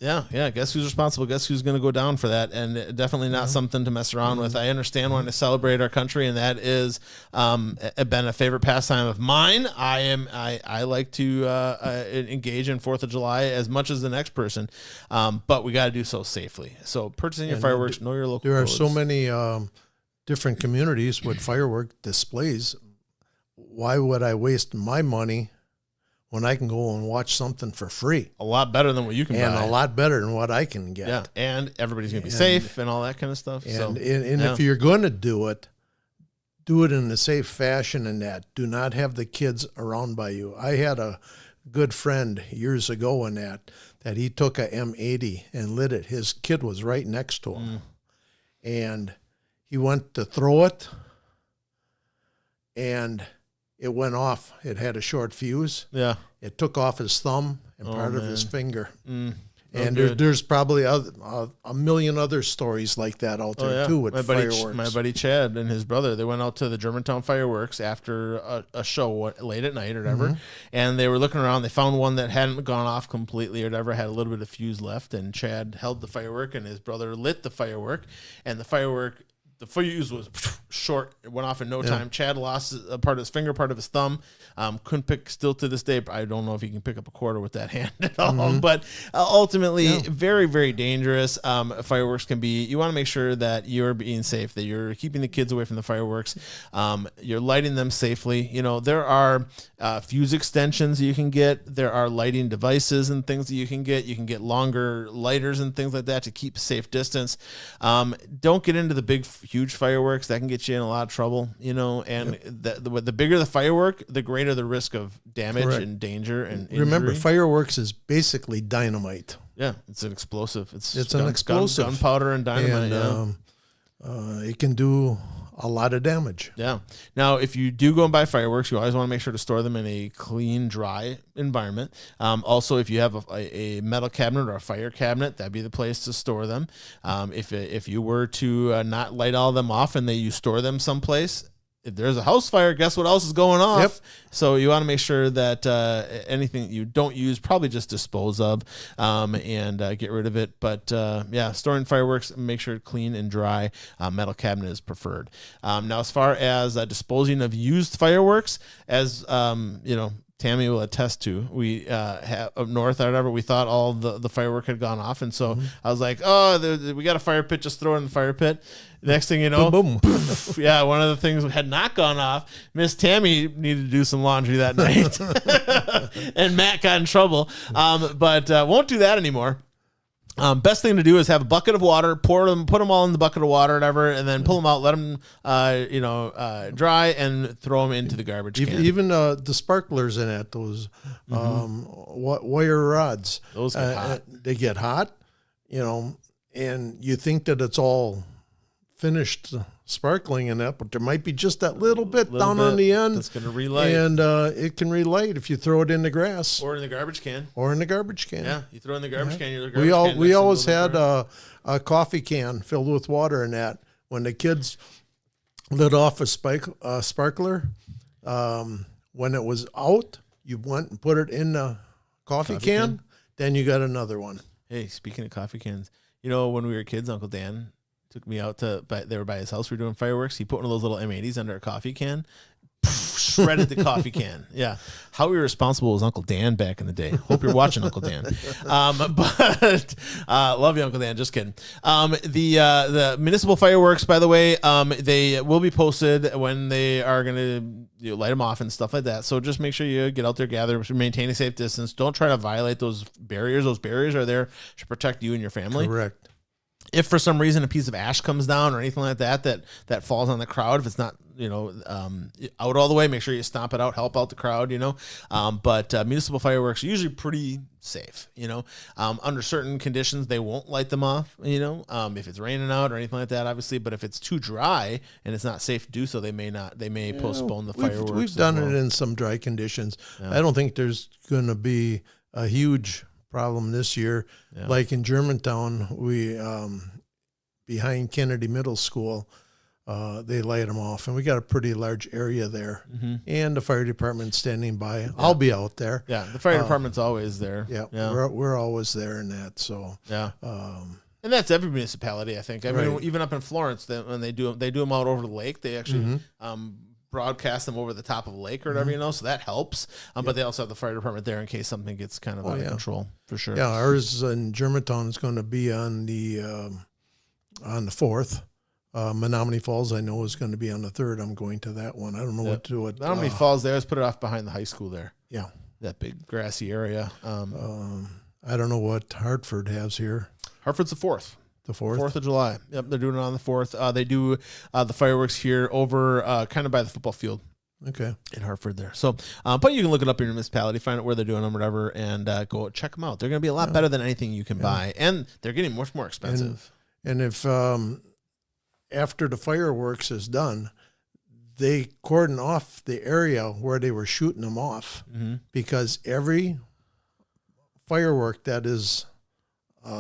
Yeah. Guess who's responsible? Guess who's going to go down for that? And definitely not something to mess around with. I understand wanting to celebrate our country, and that is been a favorite pastime of mine. I like to engage in 4th of July as much as the next person, but we got to do so safely. So purchasing your fireworks, know your local. There are codes. so many different communities with firework displays. Why would I waste my money when I can go and watch something for free? A lot better than what you can buy. And a lot better than what I can get. Yeah, and everybody's going to be safe and all that kind of stuff. And if you're going to do it in a safe fashion, and that. Do not have the kids around by you. I had a good friend years ago in that he took a M80 and lit it. His kid was right next to him. And he went to throw it, and it went off. It had a short fuse. Yeah. It took off his thumb and part of his finger. And there's probably a million other stories like that out there too with fireworks. My buddy Chad and his brother, they went out to the Germantown fireworks after a show late at night or whatever, and they were looking around. They found one that hadn't gone off completely or whatever, had a little bit of fuse left, and Chad held the firework, and his brother lit the firework, and the fuse was short. It went off in no time. Chad lost a part of his finger, part of his thumb. Couldn't pick, still to this day, I don't know if he can pick up a quarter with that hand at all. But ultimately, very, very dangerous. Fireworks can be, you want to make sure that you're being safe, that you're keeping the kids away from the fireworks. You're lighting them safely. There are fuse extensions you can get. There are lighting devices and things that you can get. You can get longer lighters and things like that to keep a safe distance. Don't get into the big, huge fireworks. That can get you in a lot of trouble, and the bigger the firework, the greater the risk of damage and danger and injury. Remember, fireworks is basically dynamite. Yeah, it's an explosive. It's an explosive. Gunpowder and dynamite. And it can do a lot of damage. Yeah. Now, if you do go and buy fireworks, you always want to make sure to store them in a clean, dry environment. Also, if you have a metal cabinet or a fire cabinet, that'd be the place to store them. If you were to not light all of them off and you store them someplace, if there's a house fire, guess what else is going off? Yep. So you want to make sure that anything you don't use, probably just dispose of and get rid of it. But storing fireworks, make sure it's clean and dry. Metal cabinet is preferred. Now, as far as disposing of used fireworks, as Tammy will attest to, we have up north or whatever, we thought all the firework had gone off. And so I was like, we got a fire pit, just throw it in the fire pit. Next thing you know, boom. Yeah, one of the things had not gone off. Miss Tammy needed to do some laundry that night. And Matt got in trouble. But won't do that anymore. Best thing to do is have a bucket of water, put them all in the bucket of water, whatever, and then pull them out, let them, dry, and throw them into the garbage can. Even the sparklers in it, those wire rods. Those get hot. They get hot, and you think that it's all finished sparkling in that, but there might be just that little bit down on the end that's going to relight, and it can relight if you throw it in the grass or in the garbage can. Yeah, you throw it in the garbage can. We always had a coffee can filled with water in that. When the kids lit off a sparkler, when it was out, you went and put it in the coffee can. Then you got another one. Hey, speaking of coffee cans, when we were kids, Uncle Dan took me out they were by his house. We were doing fireworks. He put one of those little M80s under a coffee can, shredded the coffee can. Yeah. How irresponsible was Uncle Dan back in the day? Hope you're watching, Uncle Dan. But love you, Uncle Dan. Just kidding. The municipal fireworks, by the way, they will be posted when they are going to light them off and stuff like that. So just make sure you get out there, gather, maintain a safe distance. Don't try to violate those barriers. Those barriers are there to protect you and your family. Correct. If for some reason a piece of ash comes down or anything like that falls on the crowd, if it's not out all the way, make sure you stomp it out, help out the crowd. But municipal fireworks are usually pretty safe. Under certain conditions they won't light them off. If it's raining out or anything like that, obviously. But if it's too dry and it's not safe to do so, they may postpone the fireworks. We've done it in some dry conditions. Yeah. I don't think there's going to be a huge problem this year. Yeah. Like in Germantown, we behind Kennedy Middle School, they light them off, and we got a pretty large area there. And the fire department standing by. Yeah. I'll be out there. Yeah, the fire department's always there. Yeah. We're always there in that. So and that's every municipality, I think. I mean, even up in Florence, when they do them out over the lake. They actually broadcast them over the top of the lake or whatever, so that helps. But they also have the fire department there in case something gets kind of out of control, for sure. Yeah, ours in Germantown is going to be on the 4th. Menominee Falls, I know, is going to be on the 3rd. I'm going to that one. I don't know what to do. Menominee Falls there. Let's put it off behind the high school there. Yeah. That big grassy area. I don't know what Hartford has here. Hartford's the 4th. The 4th? 4th of July. Yep, they're doing it on the 4th. They do the fireworks here over kind of by the football field. Okay. In Hartford there. So, but you can look it up in your municipality, find out where they're doing them, whatever, and go check them out. They're going to be a lot better than anything you can buy, and they're getting much more expensive. And if after the fireworks is done, they cordon off the area where they were shooting them off, because every firework that is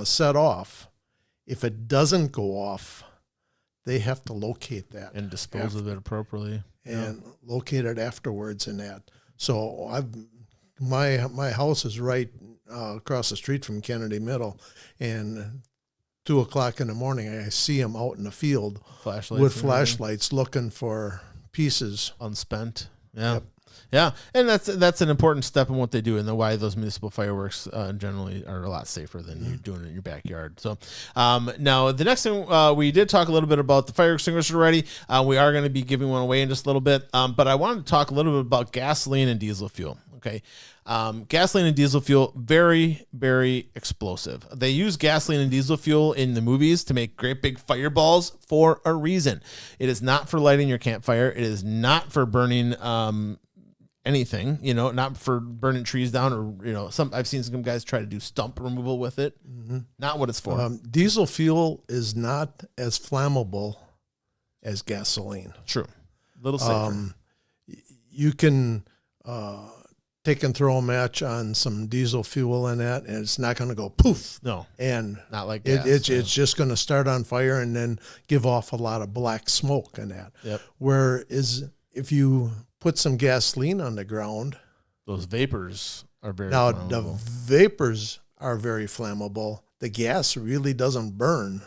set off, if it doesn't go off, they have to locate that and dispose of it appropriately and locate it afterwards in that. So my house is right across the street from Kennedy Middle, and 2:00 in the morning, I see them out in the field with flashlights looking for pieces unspent. Yeah. Yep. Yeah, and that's an important step in what they do, and why those municipal fireworks generally are a lot safer than you doing it in your backyard. So now the next thing, we did talk a little bit about the fire extinguisher already. We are going to be giving one away in just a little bit, but I wanted to talk a little bit about gasoline and diesel fuel. Okay. Gasoline and diesel fuel, very, very explosive. They use gasoline and diesel fuel in the movies to make great big fireballs for a reason. It is not for lighting your campfire. It is not for burning anything, not for burning trees down, or I've seen some guys try to do stump removal with it. Not what it's for. Diesel fuel is not as flammable as gasoline. True. A little safer. You can take and throw a match on some diesel fuel in that, and it's not going to go poof. No, and not like gas. It's just going to start on fire and then give off a lot of black smoke in that. Yep. Whereas if you put some gasoline on the ground, Those vapors are very now flammable. the vapors are very flammable. The gas really doesn't burn,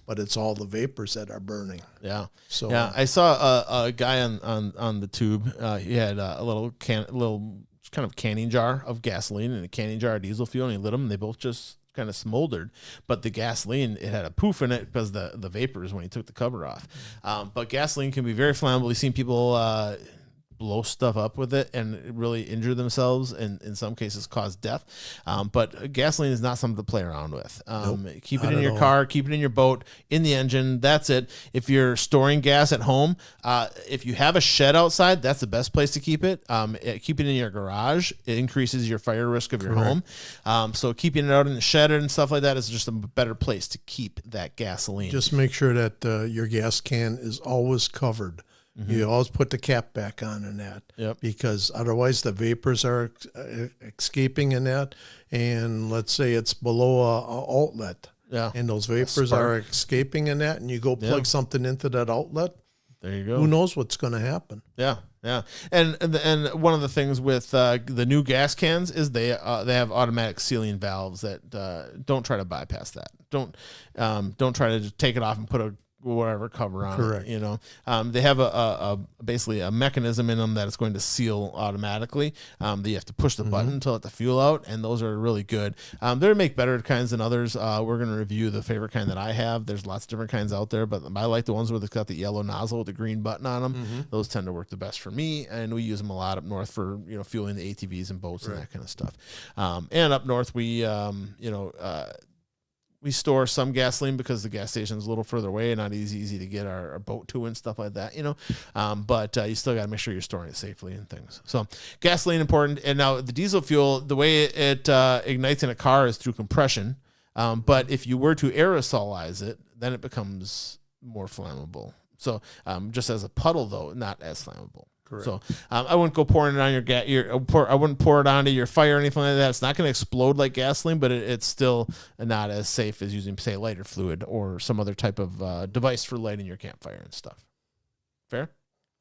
but it's all the vapors that are burning. Yeah. So Yeah, I saw a guy on the tube. He had a little kind of canning jar of gasoline and a canning jar of diesel fuel, and he lit them, and they both just kind of smoldered. But the gasoline, it had a poof in it because the vapors when he took the cover off. But gasoline can be very flammable. You've seen people blow stuff up with it and really injure themselves and in some cases cause death. But gasoline is not something to play around with. Keep it in your car, keep it in your boat, in the engine. That's it. If you're storing gas at home, if you have a shed outside, that's the best place to keep it. Keep it in your garage. It increases your fire risk of your home. So keeping it out in the shed and stuff like that is just a better place to keep that gasoline. just make sure that your gas can is always covered. You always put the cap back on in that, because otherwise the vapors are escaping in that. And let's say it's below a outlet, and those vapors are escaping in that, and you go plug something into that outlet. There you go. Who knows what's going to happen? Yeah. And one of the things with the new gas cans is they have automatic sealing valves that don't try to bypass that. Don't try to just take it off and put a whatever cover on Correct. it. They have a basically a mechanism in them that it's going to seal automatically. That you have to push the button to let the fuel out, and those are really good. They make better kinds than others. We're going to review the favorite kind that I have. There's lots of different kinds out there, but I like the ones where they've got the yellow nozzle with the green button on them. Those tend to work the best for me, and we use them a lot up north for fueling the ATVs and boats and that kind of stuff. And up north, we store some gasoline because the gas station is a little further away and not easy to get our boat to and stuff like that, but you still got to make sure you're storing it safely and things. So gasoline important. And now the diesel fuel, the way it ignites in a car is through compression. But if you were to aerosolize it, then it becomes more flammable. So just as a puddle, though, not as flammable. Correct. So I wouldn't go pouring it on I wouldn't pour it onto your fire or anything like that. It's not going to explode like gasoline, but it's still not as safe as using, say, lighter fluid or some other type of device for lighting your campfire and stuff. Fair?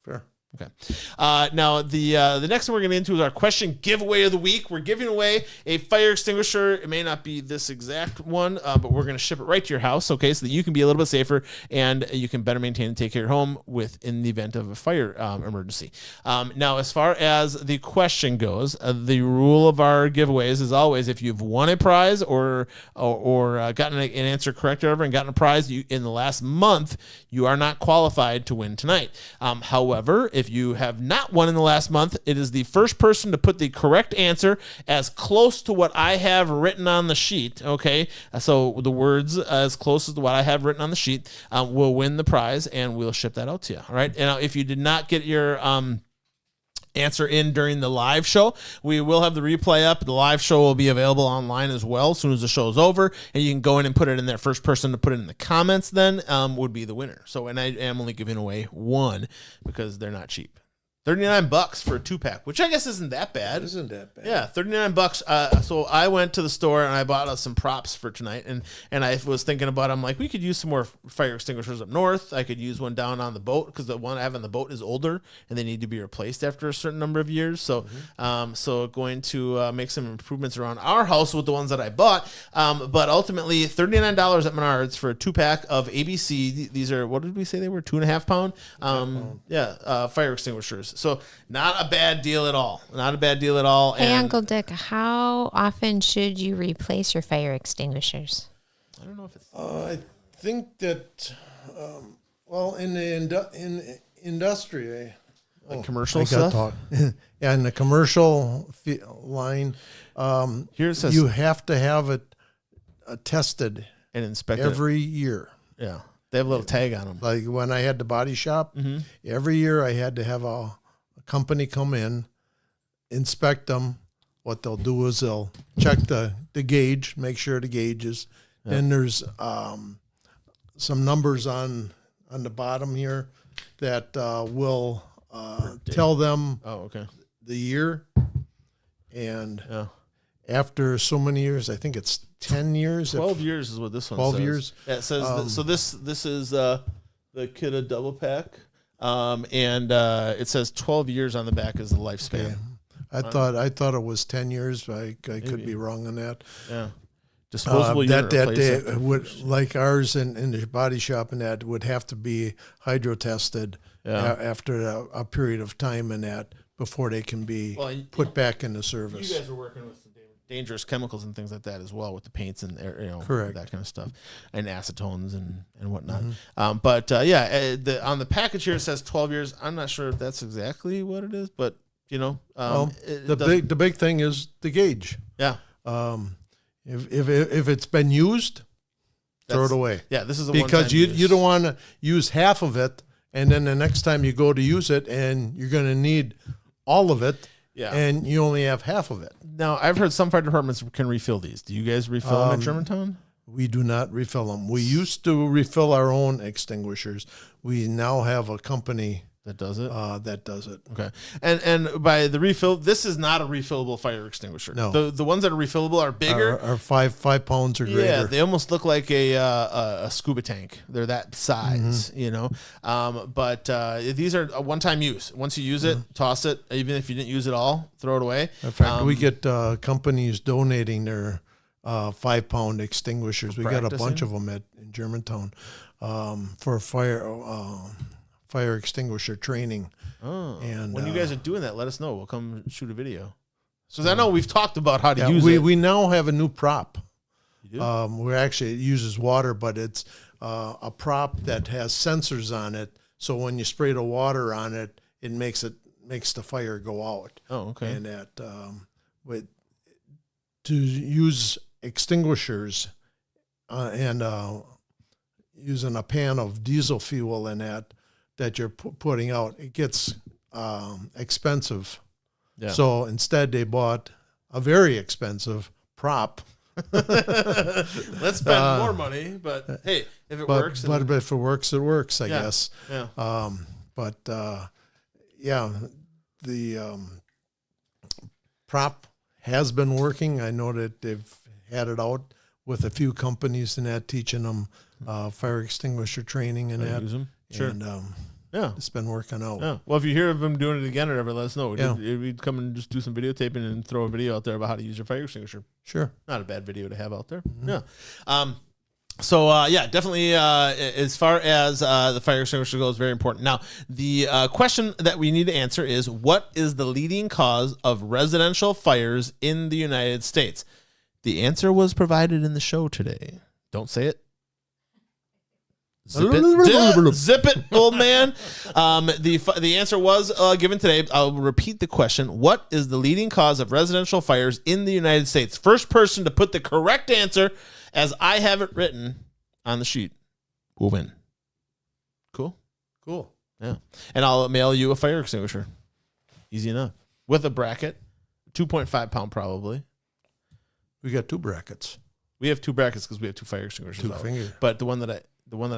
Fair. Okay. Now the next one we're going to get into is our question giveaway of the week. We're giving away a fire extinguisher. It may not be this exact one, but we're going to ship it right to your house, okay, so that you can be a little bit safer and you can better maintain and take care of your home in the event of a fire emergency. Now, as far as the question goes, the rule of our giveaways is always if you've won a prize or gotten an answer correct or whatever and gotten a prize in the last month, you are not qualified to win tonight. However, if you have not won in the last month, it is the first person to put the correct answer as close to what I have written on the sheet, okay? So the words as close as to what I have written on the sheet will win the prize, and we'll ship that out to you, all right? And if you did not get your answer in during the live show, we will have the replay up. The live show will be available online as well as soon as the show is over, and you can go in and put it in there. First person to put it in the comments then would be the winner. So, and I am only giving away one because they're not cheap. $39 for a 2-pack, which I guess isn't that bad. Isn't that bad? Yeah, $39. So I went to the store and I bought some props for tonight, and I was thinking about, I'm like, we could use some more fire extinguishers up north. I could use one down on the boat because the one I have on the boat is older and they need to be replaced after a certain number of years. So, so going to make some improvements around our house with the ones that I bought. But ultimately, $39 at Menards for a 2-pack of ABC. These are, what did we say they were? 2.5 pound. Fire extinguishers. So not a bad deal at all. Not a bad deal at all. Hey, Uncle Dick, how often should you replace your fire extinguishers? I don't know if it's... I think that, in the industry, commercial stuff. Yeah, in the commercial line, here it says you have to have it tested and inspected every year. Yeah, they have a little tag on them. Like when I had the body shop, every year I had to have a company come in, inspect them. What they'll do is they'll check the gauge, make sure the gauge is. Then there's some numbers on the bottom here that will tell them the year. And after so many years, I think it's 10 years. 12 years is what this one 12 says. 12 years. Yeah, it says, so this is the Kidda double pack. And it says 12 years on the back is the lifespan. Okay. I thought it was 10 years, but I could be wrong on that. Yeah. Disposable unit that replacement. would, like ours in the body shop, and that would have to be hydro tested after a period of time, and that before they can be put back into service. You guys are working with some dangerous chemicals and things like that as well, with the paints and Correct. that kind of stuff, and acetones and whatnot. Mm-hmm. On the package here it says 12 years. I'm not sure if that's exactly what it is, but the big thing is the gauge. Yeah. If it's been used, throw it away. Yeah, this is because you don't want to use half of it, and then the next time you go to use it, and you're going to need all of it. Yeah. And you only have half of it. Now, I've heard some fire departments can refill these. Do you guys refill them at Germantown? We do not refill them. We used to refill our own extinguishers. We now have a company that does it. Okay. And by the refill, this is not a refillable fire extinguisher. No. The ones that are refillable are bigger. Are 5 pounds or greater. Yeah, they almost look like a scuba tank. They're that size, But these are a one-time use. Once you use it, toss it. Even if you didn't use it all, throw it away. In fact, we get companies donating their 5-pound extinguishers. We got a bunch of them in Germantown for fire extinguisher training. Oh, and when you guys are doing that, let us know. We'll come shoot a video. So I know we've talked about how to use it. We now have a new prop. You do? We actually, it uses water, but it's a prop that has sensors on it. So when you spray the water on it, it makes the fire go out. Oh, okay. And that to use extinguishers and using a pan of diesel fuel in that you're putting out, it gets expensive. Yeah. So instead they bought a very expensive prop. Let's spend more money, but hey, if it works. But if it works, it works, I guess. Yeah. The prop has been working. I know that they've had it out with a few companies and that, teaching them fire extinguisher training and that. Use them. Sure. And yeah, it's been working out. Yeah. Well, if you hear of them doing it again or whatever, let us know. Yeah. We'd come and just do some videotaping and throw a video out there about how to use your fire extinguisher. Sure. Not a bad video to have out there. Mm-hmm. Yeah. Definitely. As far as the fire extinguisher goes, very important. Now, the question that we need to answer is, what is the leading cause of residential fires in the United States? The answer was provided in the show today. Don't say it. Zip it, old man. The answer was given today. I'll repeat the question. What is the leading cause of residential fires in the United States? First person to put the correct answer, as I have it written on the sheet, will win. Cool? Cool. Yeah. And I'll mail you a fire extinguisher. Easy enough. With a bracket. 2.5 pound probably. We got 2 brackets. We have 2 brackets because we have 2 fire extinguishers. 2 fingers. But the one that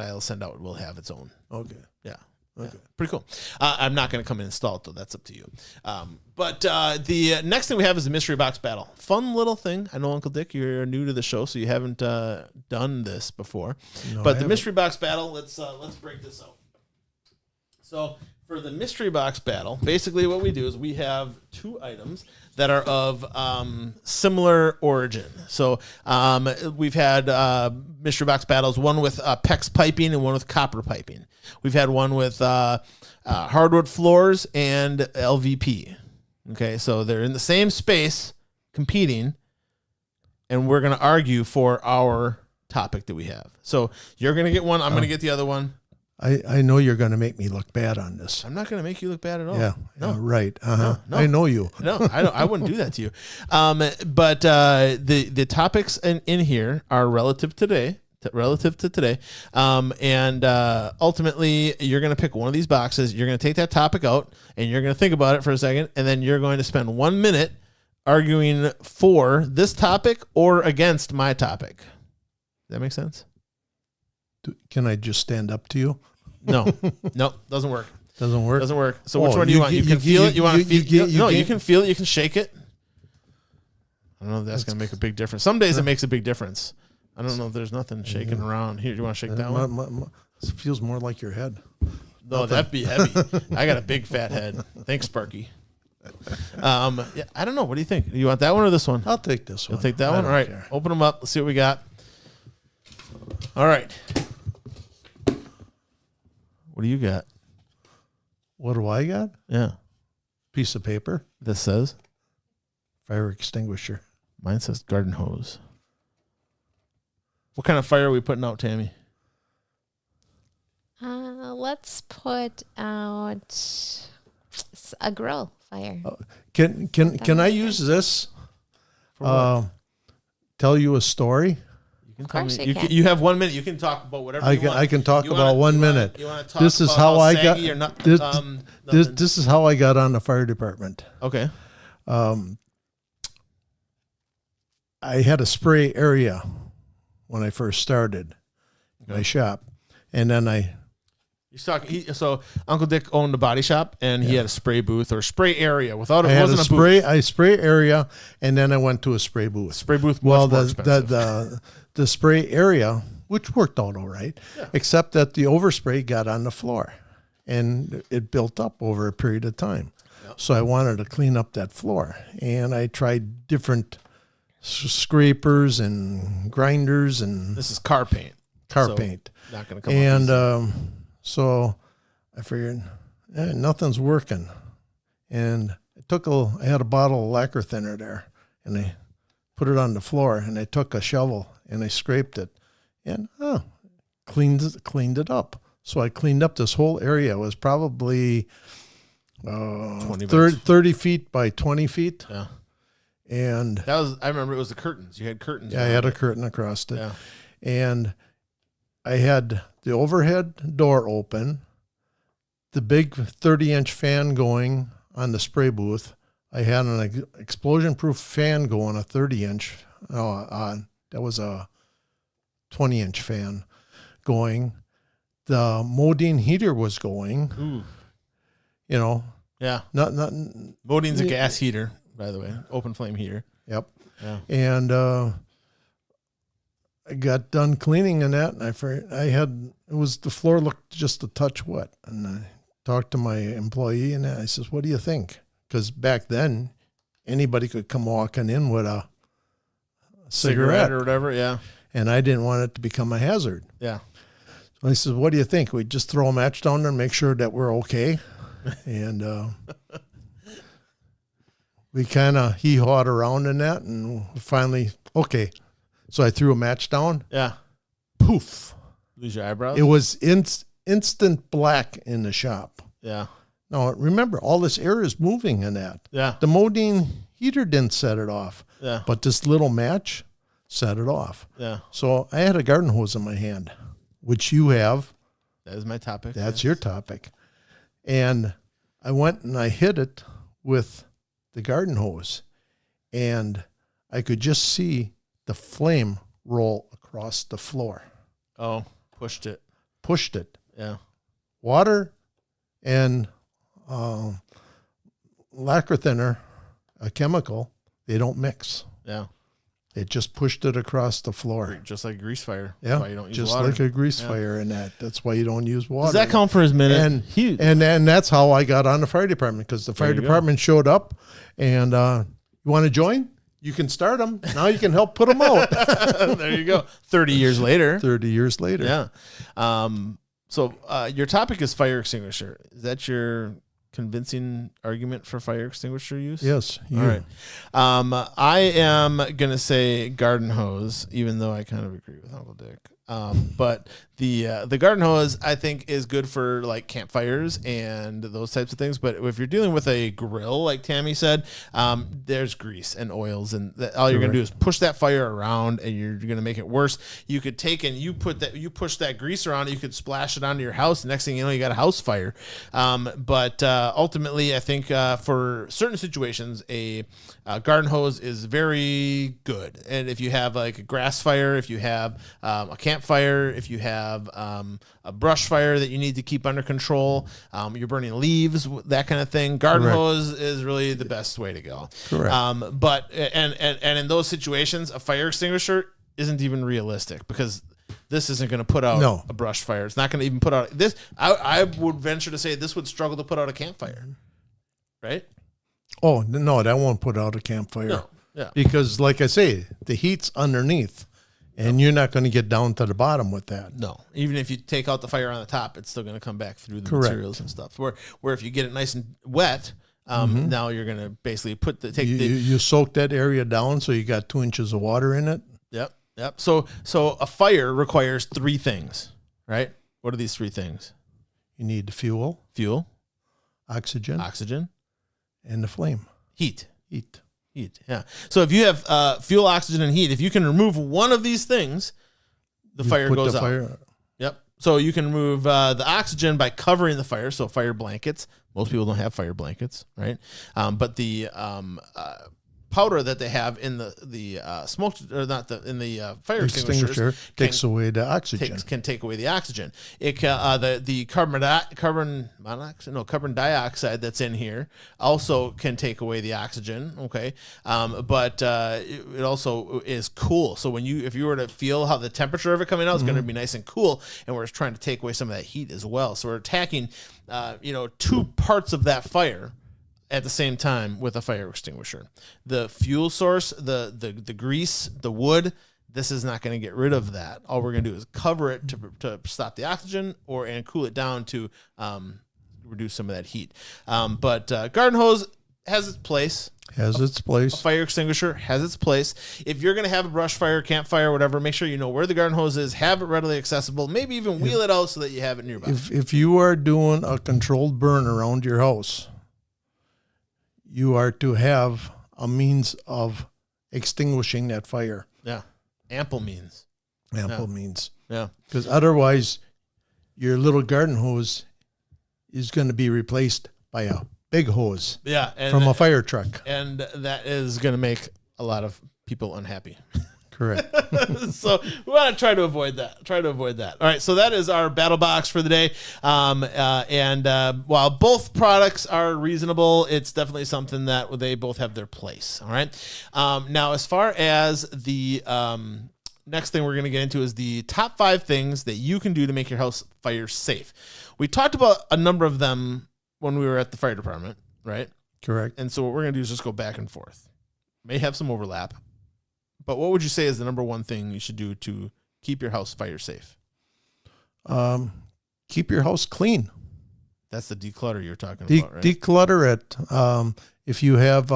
I'll send out will have its own. Okay. Yeah. Okay. Yeah. Pretty cool. I'm not going to come and install it, though. That's up to you. But the next thing we have is the mystery box battle. Fun little thing. I know, Uncle Dick, you're new to the show, so you haven't done this before. No, but the mystery box battle, let's break this out. So for the mystery box battle, basically what we do is we have 2 items that are of similar origin. So we've had mystery box battles, one with PEX piping and one with copper piping. We've had one with hardwood floors and LVP. Okay, so they're in the same space competing, and we're going to argue for our topic that we have. So you're going to get one, I'm going to get the other one. I know you're going to make me look bad on this. I'm not going to make you look bad at all. Yeah, no. Right. Uh-huh. No. I know you. No, I wouldn't do that to you. But the topics in here are relative to today. And ultimately, you're going to pick one of these boxes. You're going to take that topic out, and you're going to think about it for a second, and then you're going to spend 1 minute arguing for this topic or against my topic. Does that make sense? Can I just stand up to you? No, doesn't work. Doesn't work? Doesn't work. So which one do you want? You can feel it? You want to feel it? No, you can feel it. You can shake it. I don't know if that's going to make a big difference. Some days it makes a big difference. I don't know if there's nothing shaking around. Here, do you want to shake that one? It feels more like your head. No, that'd be heavy. I got a big fat head. Thanks, Sparky. Yeah, I don't know. What do you think? You want that one or this one? I'll take this one. You'll take that one? All right. Care. Open them up. Let's see what we got. All right. What do you got? What do I got? Yeah. Piece of paper. This says? Fire extinguisher. Mine says garden hose. What kind of fire are we putting out, Tammy? Let's put out a grill fire. Can I use this? Tell you a story. You can Of course tell me. you can. You have 1 minute. You can talk about whatever you want. I can talk You about wanna- 1 you wanna- minute. You want to talk This is about how I got. saggy or not, This nothing? is how I got on the fire department. Okay. I had a spray area when I first started my shop, and then He's talking. So Uncle Dick owned a body shop, and he had a spray booth or spray area without it. I had Wasn't a a booth. spray area, and then I went to a spray booth. Spray booth. Well, Much more expensive. the spray area, which worked out all right, except that the overspray got on the floor, and it built up over a period of time. So I wanted to clean up that floor, and I tried different scrapers and grinders and This is car paint. car So, paint. Not going to come. And up so I figured nothing's working, and I had a bottle of lacquer thinner there, and I put it on the floor, and I took a shovel and I scraped it, and cleaned it up. So I cleaned up this whole area. It was probably 30 feet by 20 feet. Yeah. And That was. I remember it was the curtains. You had curtains. I around had a it. curtain across it. Yeah. And I had the overhead door open, the big 30-inch fan going on the spray booth. I had an explosion-proof fan going, a 30-inch. That was a 20-inch fan going. The Modine heater was going. Ooh. You know, Yeah. not. Modine's a gas heater, by the way. Open flame heater. Yep. Yeah. And I got done cleaning and that, and the floor looked just a touch wet. And I talked to my employee and I says, "What do you think?" Because back then, anybody could come walking in with a cigarette, or whatever. Yeah. and I didn't want it to become a hazard. Yeah. So I says, "What do you think? We just throw a match down there and make sure that we're okay?" And we kind of hee-hawed around in that, and finally, okay. So I threw a match down. Yeah. Poof. Lose your eyebrows. It was instant black in the shop. Yeah. Now, remember, all this air is moving in that. Yeah. The Modine heater didn't set it off, Yeah. but this little match set it off. Yeah. So I had a garden hose in my hand, which you have. That is my topic. That's your topic. And I went and I hit it with the garden hose, and I could just see the flame roll across the floor. Oh, pushed it. Pushed it. Yeah. Water and lacquer thinner, a chemical, they don't mix. Yeah. It just pushed it across the floor. Just like grease fire. Yeah, That's why you don't use just water. like a grease Yeah. fire in that. That's why you don't use water. Does that count for his minute? And Huge. and that's how I got on the fire department, because the fire you go. department showed up, and you want to join? You can start them. Now you can help put them out. There you go. 30 years later. 30 years later. Yeah. So your topic is fire extinguisher. Is that your convincing argument for fire extinguisher use? Yes. All right. I am going to say garden hose, even though I kind of agree with Uncle Dick. But the garden hose, I think, is good for like campfires and those types of things. But if you're dealing with a grill, like Tammy said, there's grease and oils, and all you're going to do is push that fire around, and you're going to make it worse. You could take and you push that grease around, you could splash it onto your house. Next thing you know, you got a house fire. But ultimately, I think for certain situations, a garden hose is very good. And if you have like a grass fire, if you have a campfire, if you have a brush fire that you need to keep under control, you're burning leaves, that kind of thing, garden Correct. hose is really the best way to go. Correct. But in those situations, a fire extinguisher isn't even realistic, because this isn't going to put out No. a brush fire. It's not going to even put out this. I would venture to say this would struggle to put out a campfire, right? Oh, no, that won't put out a campfire. No. Yeah. Because, like I say, the heat's underneath, and you're not going to get down to the bottom with that. No, even if you take out the fire on the top, it's still going to come back through the Correct. materials and stuff. Where if you get it nice and wet, now you're going to basically You soak that area down so you got 2 inches of water in it. Yep. So a fire requires 3 things, right? What are these 3 things? You need the fuel, oxygen, and the flame. Heat. Heat. Yeah. So if you have fuel, oxygen, and heat, if you can remove one of these things, the fire goes out. Yep. So you can remove the oxygen by covering the fire. So fire blankets. Most people don't have fire blankets, right? But the powder that they have in the smoke, or not the in the fire Extinguisher takes away the oxygen. Can take away the oxygen. It can, the carbon dioxide that's in here also can take away the oxygen. Okay, but it also is cool. So if you were to feel how the temperature of it coming out is going to be nice and cool, and we're trying to take away some of that heat as well. So we're attacking, 2 parts of that fire at the same time with a fire extinguisher. The fuel source, the grease, the wood, this is not going to get rid of that. All we're going to do is cover it to stop the oxygen and cool it down to reduce some of that heat. But garden hose has its place. A fire extinguisher has its place. If you're going to have a brush fire, campfire, whatever, make sure you know where the garden hose is, have it readily accessible, maybe even wheel it out so that you have it nearby. If you are doing a controlled burn around your house, you are to have a means of extinguishing that fire. Yeah. Ample means. Yeah. Because otherwise, your little garden hose is going to be replaced by a big hose from a fire truck. And that is going to make a lot of people unhappy. Correct. So we want to try to avoid that. All right. So that is our battle box for the day. And while both products are reasonable, it's definitely something that they both have their place. All right. Now, as far as the next thing we're going to get into is the top 5 things that you can do to make your house fire safe. We talked about a number of them when we were at the fire department, right? Correct. And so what we're going to do is just go back and forth. May have some overlap. But what would you say is the number one thing you should do to keep your house fire safe? Keep your house clean. That's the declutter you're talking about, right? Declutter it. If you have,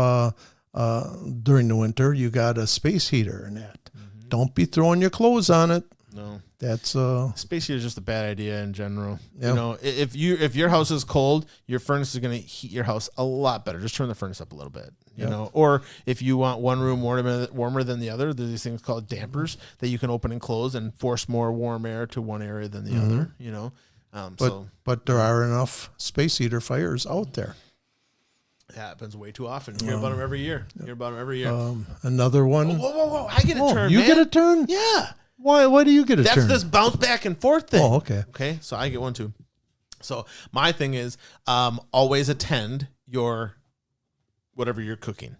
during the winter, you got a space heater and that. Mm-hmm. Don't be throwing your clothes on it. No. That's space heater is just a bad idea in general. Yep. If your house is cold, your furnace is going to heat your house a lot better. Just turn the furnace up a little bit, you know. Or if you want one room warmer than the other, there's these things called dampers that you can open and close and force more warm air to one area than the other. You know, but there are enough space heater fires out there. It happens way too often. You hear about them every year. Another one. Whoa! I get a turn. You man. get a turn? Yeah. Why do you get a turn? That's this bounce back and forth thing. Oh, okay. Okay, so I get one too. So my thing is always attend your whatever you're cooking.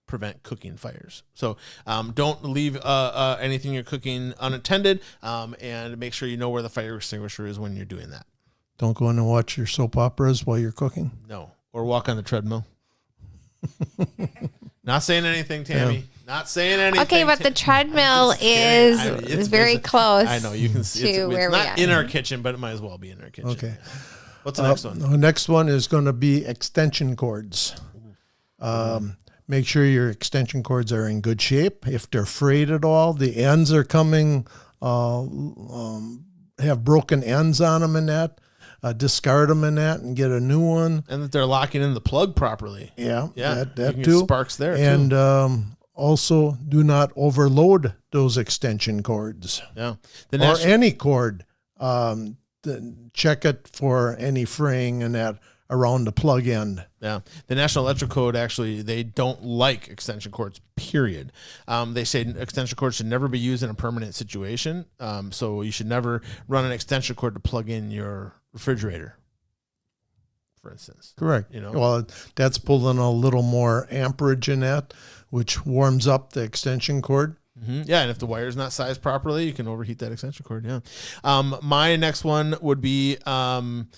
Prevent cooking fires. So don't leave anything you're cooking unattended, and make sure you know where the fire extinguisher is when you're doing that. Don't go in and watch your soap operas while you're cooking. No, or walk on the treadmill. Not saying anything, Tammy. Yeah. Not saying anything. Okay, but the treadmill is very close. I know you can see it's not in our kitchen, but it might as well be in our kitchen. Okay. What's the next one? The next one is going to be extension cords. Make sure your extension cords are in good shape. If they're frayed at all, the ends are coming, have broken ends on them and that. Discard them in that and get a new one. And that they're locking in the plug properly. Yeah. That you too. Sparks there and, too. Also, do not overload those extension cords. Yeah. Or any cord. Check it for any fraying and that around the plug end. Yeah. The National Electrical Code, actually, they don't like extension cords, period. They say extension cords should never be used in a permanent situation. So you should never run an extension cord to plug in your refrigerator, for instance. Correct. You know, well, that's pulling a little more amperage in that, which warms up the extension cord. Yeah, and if the wire's not sized properly, you can overheat that extension cord. Yeah. My next one would be mind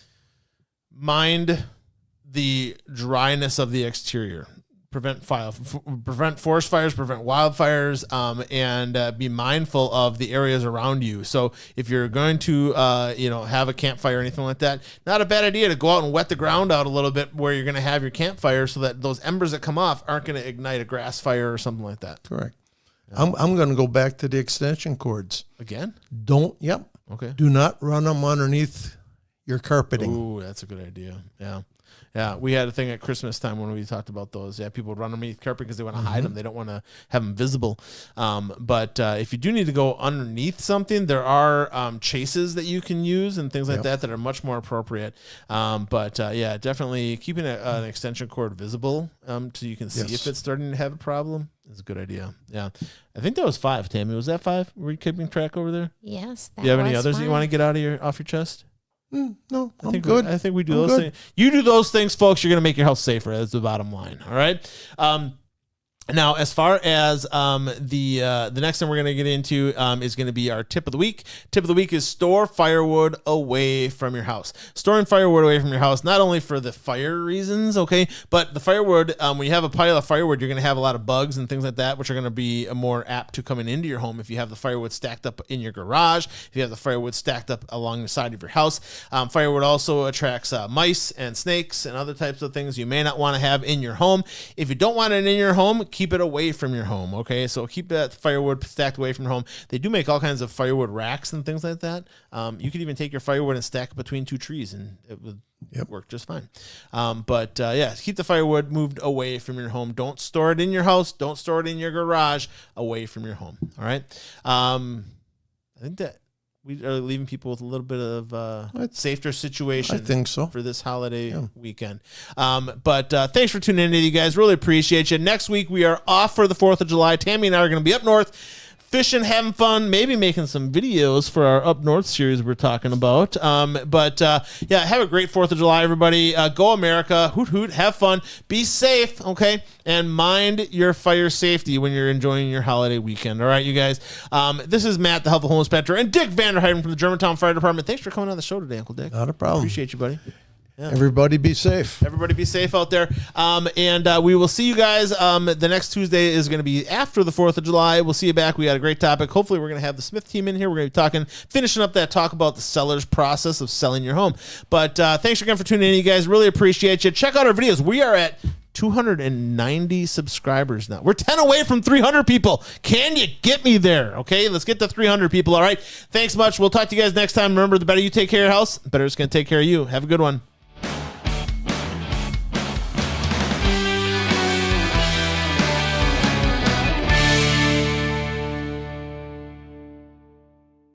the dryness of the exterior. Prevent forest fires, prevent wildfires, and be mindful of the areas around you. So if you're going to, have a campfire or anything like that, not a bad idea to go out and wet the ground out a little bit where you're going to have your campfire, so that those embers that come off aren't going to ignite a grass fire or something like that. Correct. Yeah. I'm going to go back to the extension cords again. Okay. Do not run them underneath your carpeting. Ooh, that's a good idea. Yeah. Yeah, we had a thing at Christmas time when we talked about those. Yeah, people would run underneath carpet because they want to hide them. They don't want to have them visible. But if you do need to go underneath something, there are chases that you can use and things like that are much more appropriate. Definitely keeping an extension cord visible so you can see if it's starting to have a problem is a good idea. Yeah, I think that was 5. Tammy, was that 5? Were you keeping track over there? Yes. Do you have any others that you want to get off your chest? No, I'm good. I think we do those things. You do those things, folks. You're going to make your house safer. That's the bottom line. All right. Now, as far as the next thing we're going to get into is going to be our tip of the week. Tip of the week is store firewood away from your house. Storing firewood away from your house, not only for the fire reasons, okay, but the firewood, when you have a pile of firewood, you're going to have a lot of bugs and things like that, which are going to be more apt to coming into your home if you have the firewood stacked up in your garage, if you have the firewood stacked up along the side of your house. Firewood also attracts mice and snakes and other types of things you may not want to have in your home. If you don't want it in your home, keep it away from your home, okay? So keep that firewood stacked away from your home. They do make all kinds of firewood racks and things like that. You could even take your firewood and stack it between 2 trees, and it would work just fine. Keep the firewood moved away from your home. Don't store it in your house. Don't store it in your garage. Away from your home, all right? I think that we are leaving people with a little bit of safer situation. I think so. For this holiday weekend. Thanks for tuning in, you guys. Really appreciate you. Next week, we are off for the 4th of July. Tammy and I are going to be up north, fishing, having fun, maybe making some videos for our Up North series we're talking about. Have a great 4th of July, everybody. Go America. Hoot, hoot. Have fun. Be safe, okay? And mind your fire safety when you're enjoying your holiday weekend. All right, you guys? This is Matt, the Health and Home Inspector, and Dick Vanderheiden from the Germantown Fire Department. Thanks for coming on the show today, Uncle Dick. Not a problem. Appreciate you, buddy. Yeah. Everybody be safe. Everybody be safe out there. We will see you guys. The next Tuesday is going to be after the 4th of July. We'll see you back. We got a great topic. Hopefully, we're going to have the Smith team in here. We're going to be finishing up that talk about the seller's process of selling your home. But thanks again for tuning in, you guys. Really appreciate you. Check out our videos. We are at 290 subscribers now. We're 10 away from 300 people. Can you get me there? Okay, let's get to 300 people. All right. Thanks much. We'll talk to you guys next time. Remember, the better you take care of your house, the better it's going to take care of you. Have a good one.